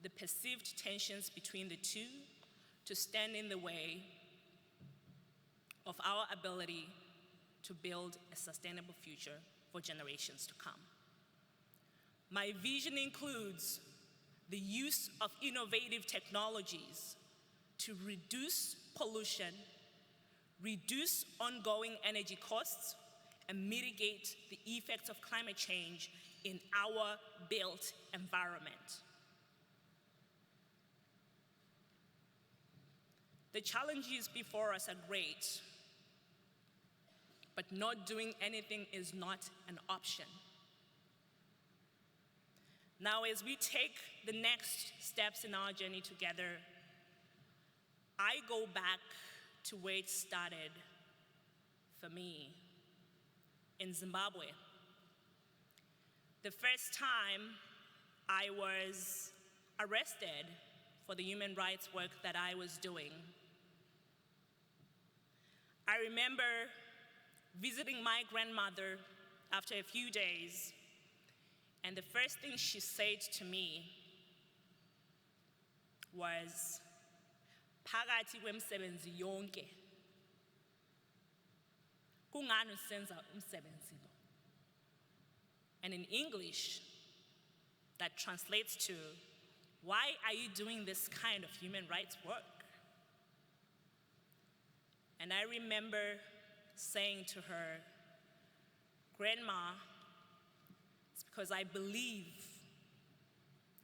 the perceived tensions between the two to stand in the way of our ability to build a sustainable future for generations to come. My vision includes the use of innovative technologies to reduce pollution, reduce ongoing energy costs, and mitigate the effects of climate change in our built environment. The challenges before us are great, but not doing anything is not an option. Now, as we take the next steps in our journey together, I go back to where it started for me in Zimbabwe. The first time I was arrested for the human rights work that I was doing, I remember visiting my grandmother after a few days, and the first thing she said to me was, "Phakathi kwemisebenzi yonke, kungani usenza umsebenzi lo?" And in English, that translates to, "Why are you doing this kind of human rights work?" And I remember saying to her, "Grandma, it's because I believe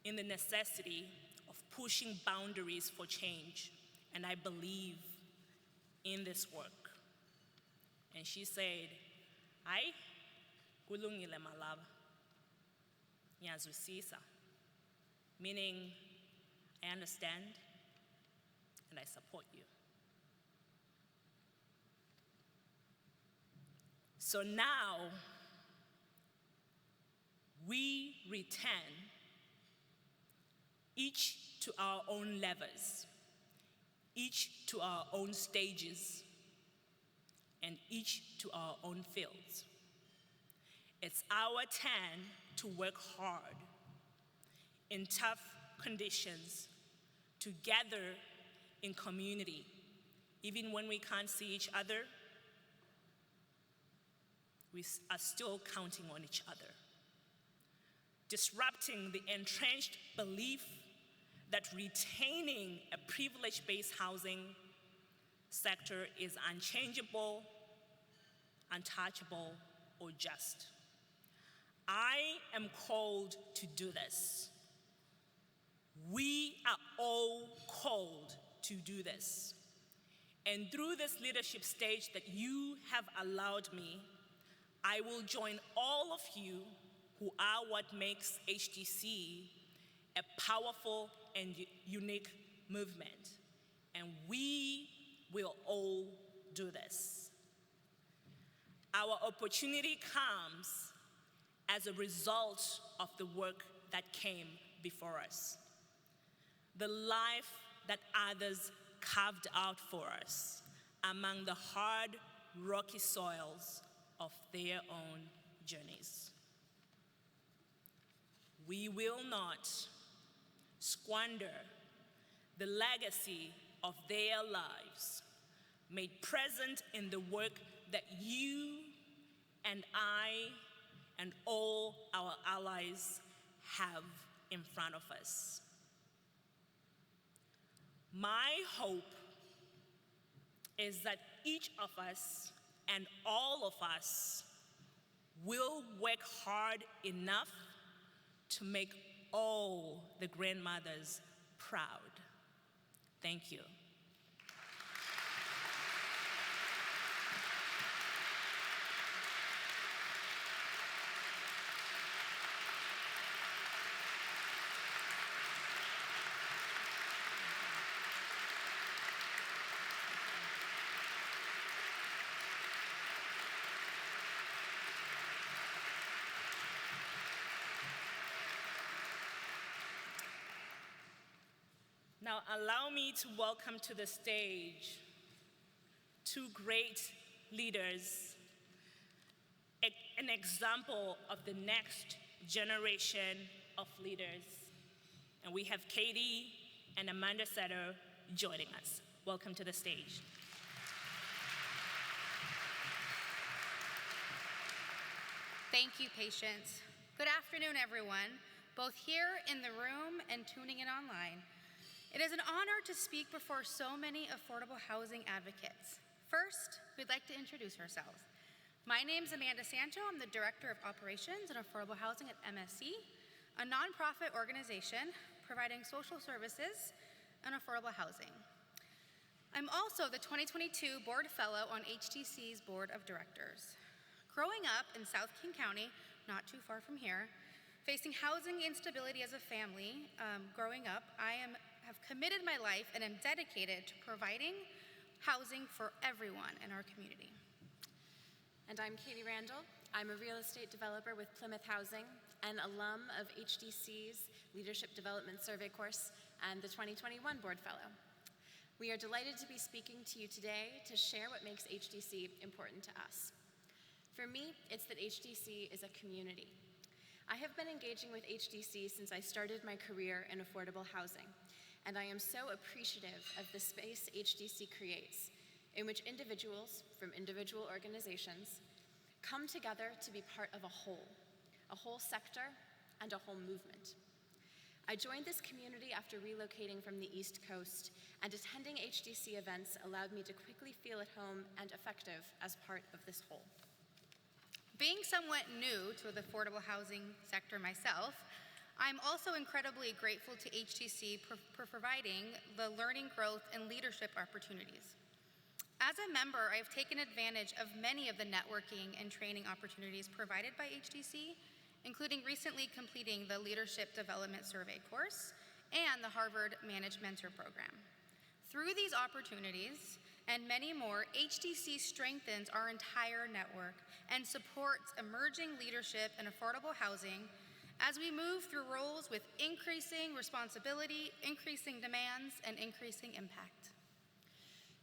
in the necessity of pushing boundaries for change, and I believe in this work." And she said, "Hayi, kulungile malava, ngiyazwisisa," meaning, I understand and I support you. So now, we return each to our own levers, each to our own stages, and each to our own fields. It's our turn to work hard in tough conditions, together in community, even when we can't see each other. We are still counting on each other. Disrupting the entrenched belief that retaining a privilege-based housing sector is unchangeable, untouchable, or just. I am called to do this. We are all called to do this. And through this leadership stage that you have allowed me, I will join all of you who are what makes HDC a powerful and unique movement. And we will all do this. Our opportunity comes as a result of the work that came before us, the life that others carved out for us among the hard, rocky soils of their own journeys. We will not squander the legacy of their lives made present in the work that you and I and all our allies have in front of us. My hope is that each of us and all of us will work hard enough to make all the grandmothers proud. Thank you. Now, allow me to welcome to the stage two great leaders, an example of the next generation of leaders. And we have Katie and Amanda Setter joining us. Welcome to the stage. Thank you, Patience. Good afternoon, everyone, both here in the room and tuning in online. It is an honor to speak before so many affordable housing advocates. First, we'd like to introduce ourselves. My name is Amanda Sancho. I'm the Director of Operations and Affordable Housing at MSC, a nonprofit organization providing social services and affordable housing. I'm also the 2022 Board Fellow on HDC's Board of Directors. Growing up in South King County, not too far from here, facing housing instability as a family, growing up, I have committed my life and am dedicated to providing housing for everyone in our community. And I'm Katie Randall. I'm a real estate developer with Plymouth Housing, an alum of HDC's Leadership Development Survey course, and the 2021 Board Fellow. We are delighted to be speaking to you today to share what makes HDC important to us. For me, it's that HDC is a community. I have been engaging with HDC since I started my career in affordable housing, and I am so appreciative of the space HDC creates, in which individuals from individual organizations come together to be part of a whole sector and a whole movement. I joined this community after relocating from the East Coast, and attending HDC events allowed me to quickly feel at home and effective as part of this whole. Being somewhat new to the affordable housing sector myself, I'm also incredibly grateful to HDC for providing the learning, growth, and leadership opportunities. As a member, I have taken advantage of many of the networking and training opportunities provided by HDC, including recently completing the Leadership Development Survey course and the Harvard Managed Mentor Program. Through these opportunities and many more, HDC strengthens our entire network and supports emerging leadership in affordable housing as we move through roles with increasing responsibility, increasing demands, and increasing impact.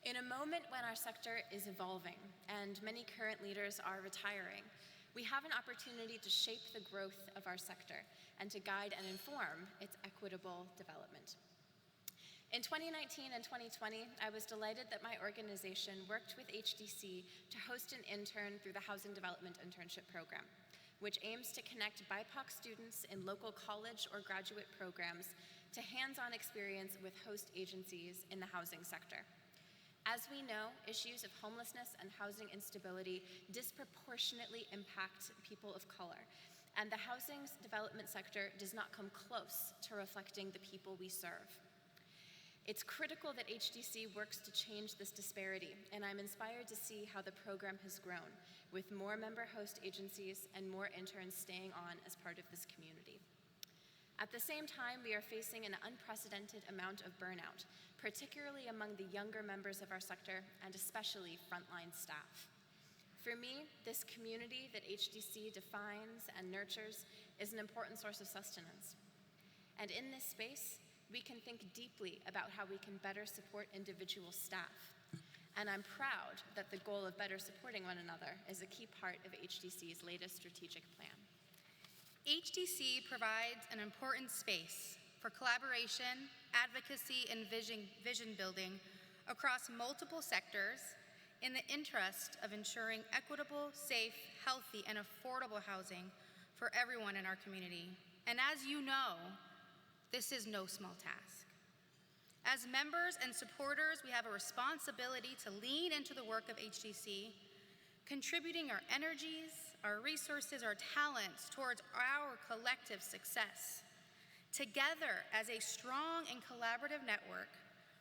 In a moment when our sector is evolving and many current leaders are retiring, we have an opportunity to shape the growth of our sector and to guide and inform its equitable development. In 2019 and 2020, I was delighted that my organization worked with HDC to host an intern through the Housing Development Internship Program, which aims to connect BIPOC students in local college or graduate programs to hands-on experience with host agencies in the housing sector. As we know, issues of homelessness and housing instability disproportionately impact people of color, and the housing development sector does not come close to reflecting the people we serve. It's critical that HDC works to change this disparity, and I'm inspired to see how the program has grown, with more member host agencies and more interns staying on as part of this community. At the same time, we are facing an unprecedented amount of burnout, particularly among the younger members of our sector, and especially frontline staff. For me, this community that HDC defines and nurtures is an important source of sustenance. And in this space, we can think deeply about how we can better support individual staff. And I'm proud that the goal of better supporting one another is a key part of HDC's latest strategic plan. HDC provides an important space for collaboration, advocacy, and vision building across multiple sectors in the interest of ensuring equitable, safe, healthy, and affordable housing for everyone in our community. And as you know, this is no small task. As members and supporters, we have a responsibility to lean into the work of HDC, contributing our energies, our resources, our talents towards our collective success. Together, as a strong and collaborative network,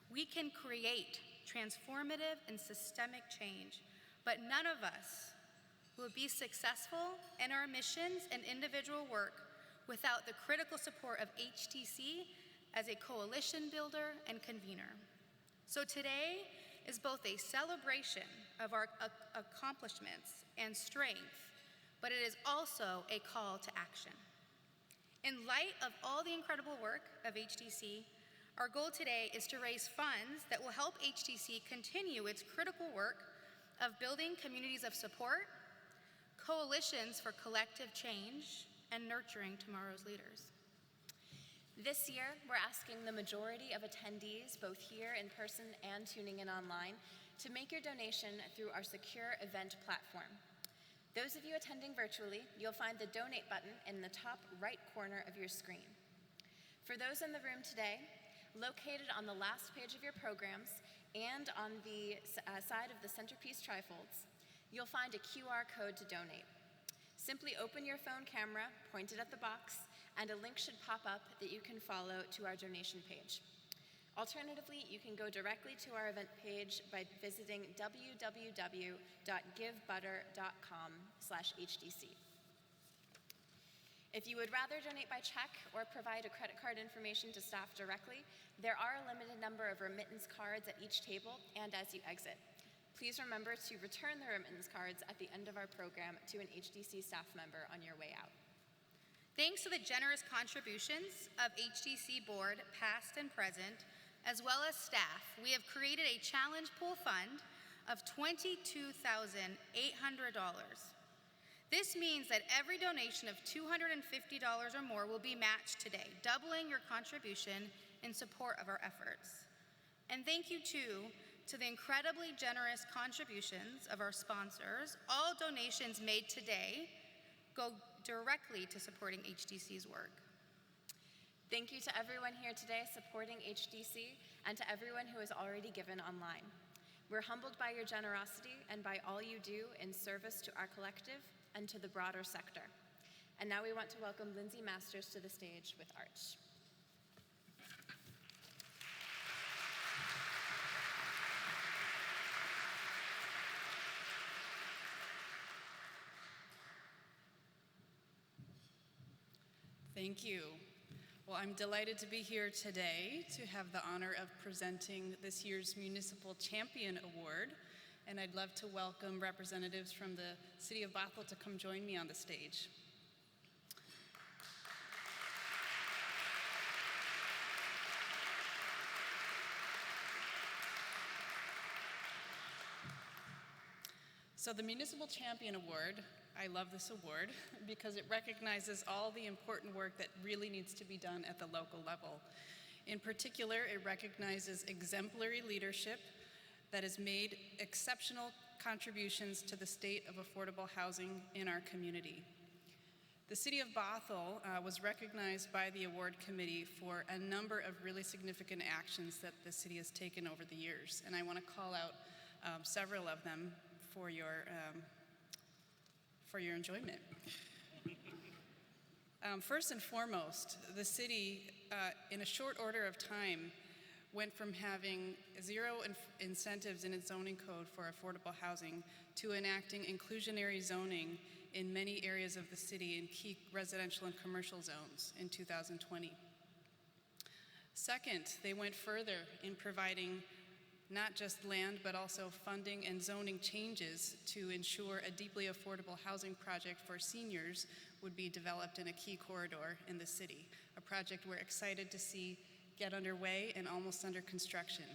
we can create transformative and systemic change, but none of us will be successful in our missions and individual work without the critical support of HDC as a coalition builder and convener. So today is both a celebration of our accomplishments and strength, but it is also a call to action. In light of all the incredible work of HDC, Our goal today is to raise funds that will help HDC continue its critical work of building communities of support, coalitions for collective change, and nurturing tomorrow's leaders. This year, we're asking the majority of attendees, both here in person and tuning in online, to make your donation through our secure event platform. Those of you attending virtually, you'll find the donate button in the top right corner of your screen. For those in the room today, located on the last page of your programs and on the side of the centerpiece trifolds, you'll find a QR code to donate. Simply open your phone camera, point it at the box, and a link should pop up that you can follow to our donation page. Alternatively, you can go directly to our event page by visiting www.givebutter.com/HDC. If you would rather donate by check or provide a credit card information to staff directly, there are a limited number of remittance cards at each table and as you exit. Please remember to return the remittance cards at the end of our program to an HDC staff member on your way out. Thanks to the generous contributions of HDC board, past and present, as well as staff, we have created a challenge pool fund of $22,800. This means that every donation of $250 or more will be matched today, doubling your contribution in support of our efforts. And thank you too to the incredibly generous contributions of our sponsors. All donations made today go directly to supporting HDC's work. Thank you to everyone here today supporting HDC and to everyone who has already given online. We're humbled by your generosity and by all you do in service to our collective and to the broader sector. And now we want to welcome Lindsay Masters to the stage with Arch. Thank you. Well, I'm delighted to be here today to have the honor of presenting this year's Municipal Champion Award, and I'd love to welcome representatives from the City of Bothell to come join me on the stage. So the Municipal Champion Award, I love this award because it recognizes all the important work that really needs to be done at the local level. In particular, it recognizes exemplary leadership that has made exceptional contributions to the state of affordable housing in our community. The City of Bothell was recognized by the award committee for a number of really significant actions that the city has taken over the years, and I want to call out several of them for your enjoyment. First and foremost, the city, in a short order of time, went from having zero incentives in its zoning code for affordable housing to enacting inclusionary zoning in many areas of the city in key residential and commercial zones in 2020. Second, they went further in providing not just land, but also funding and zoning changes to ensure a deeply affordable housing project for seniors would be developed in a key corridor in the city, a project we're excited to see get underway and almost under construction.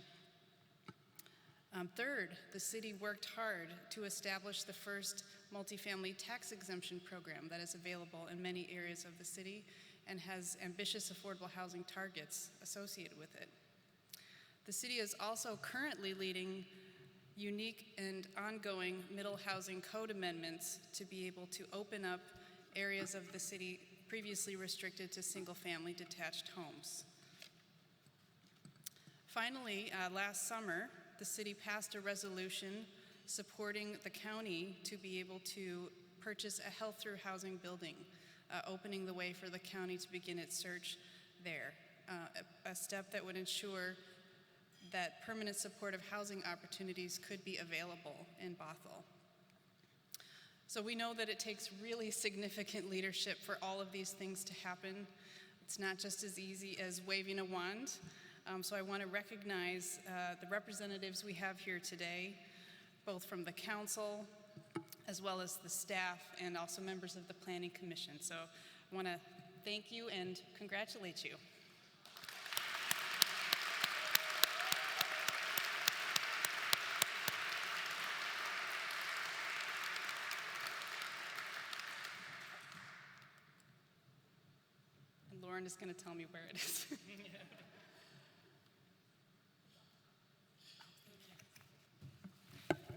Third, the city worked hard to establish the first multifamily tax exemption program that is available in many areas of the city and has ambitious affordable housing targets associated with it. The city is also currently leading unique and ongoing middle housing code amendments to be able to open up areas of the city previously restricted to single-family detached homes. Finally, last summer, the city passed a resolution supporting the county to be able to purchase a health through housing building, opening the way for the county to begin its search there, a step that would ensure that permanent supportive housing opportunities could be available in Bothell. So we know that it takes really significant leadership for all of these things to happen. It's not just as easy as waving a wand. So I want to recognize the representatives we have here today, both from the council, as well as the staff, and also members of the Planning Commission. So I want to thank you and congratulate you. Lauren is going to tell me where it is.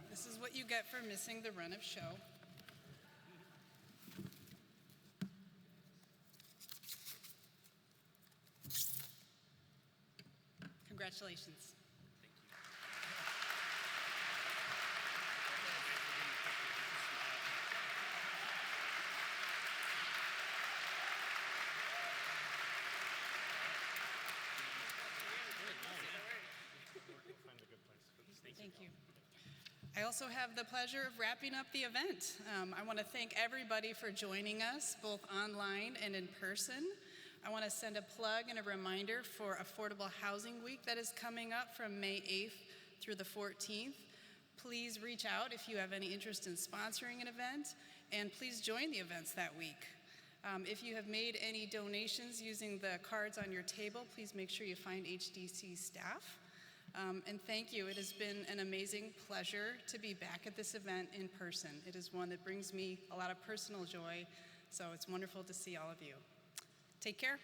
This is what you get for missing the run of show. Congratulations. Thank you. I also have the pleasure of wrapping up the event. I want to thank everybody for joining us, both online and in person. I want to send a plug and a reminder for Affordable Housing Week that is coming up from May 8th through the 14th. Please reach out if you have any interest in sponsoring an event, and please join the events that week. If you have made any donations using the cards on your table, please make sure you find HDC staff. And thank you. It has been an amazing pleasure to be back at this event in person. It is one that brings me a lot of personal joy, so it's wonderful to see all of you. Take care.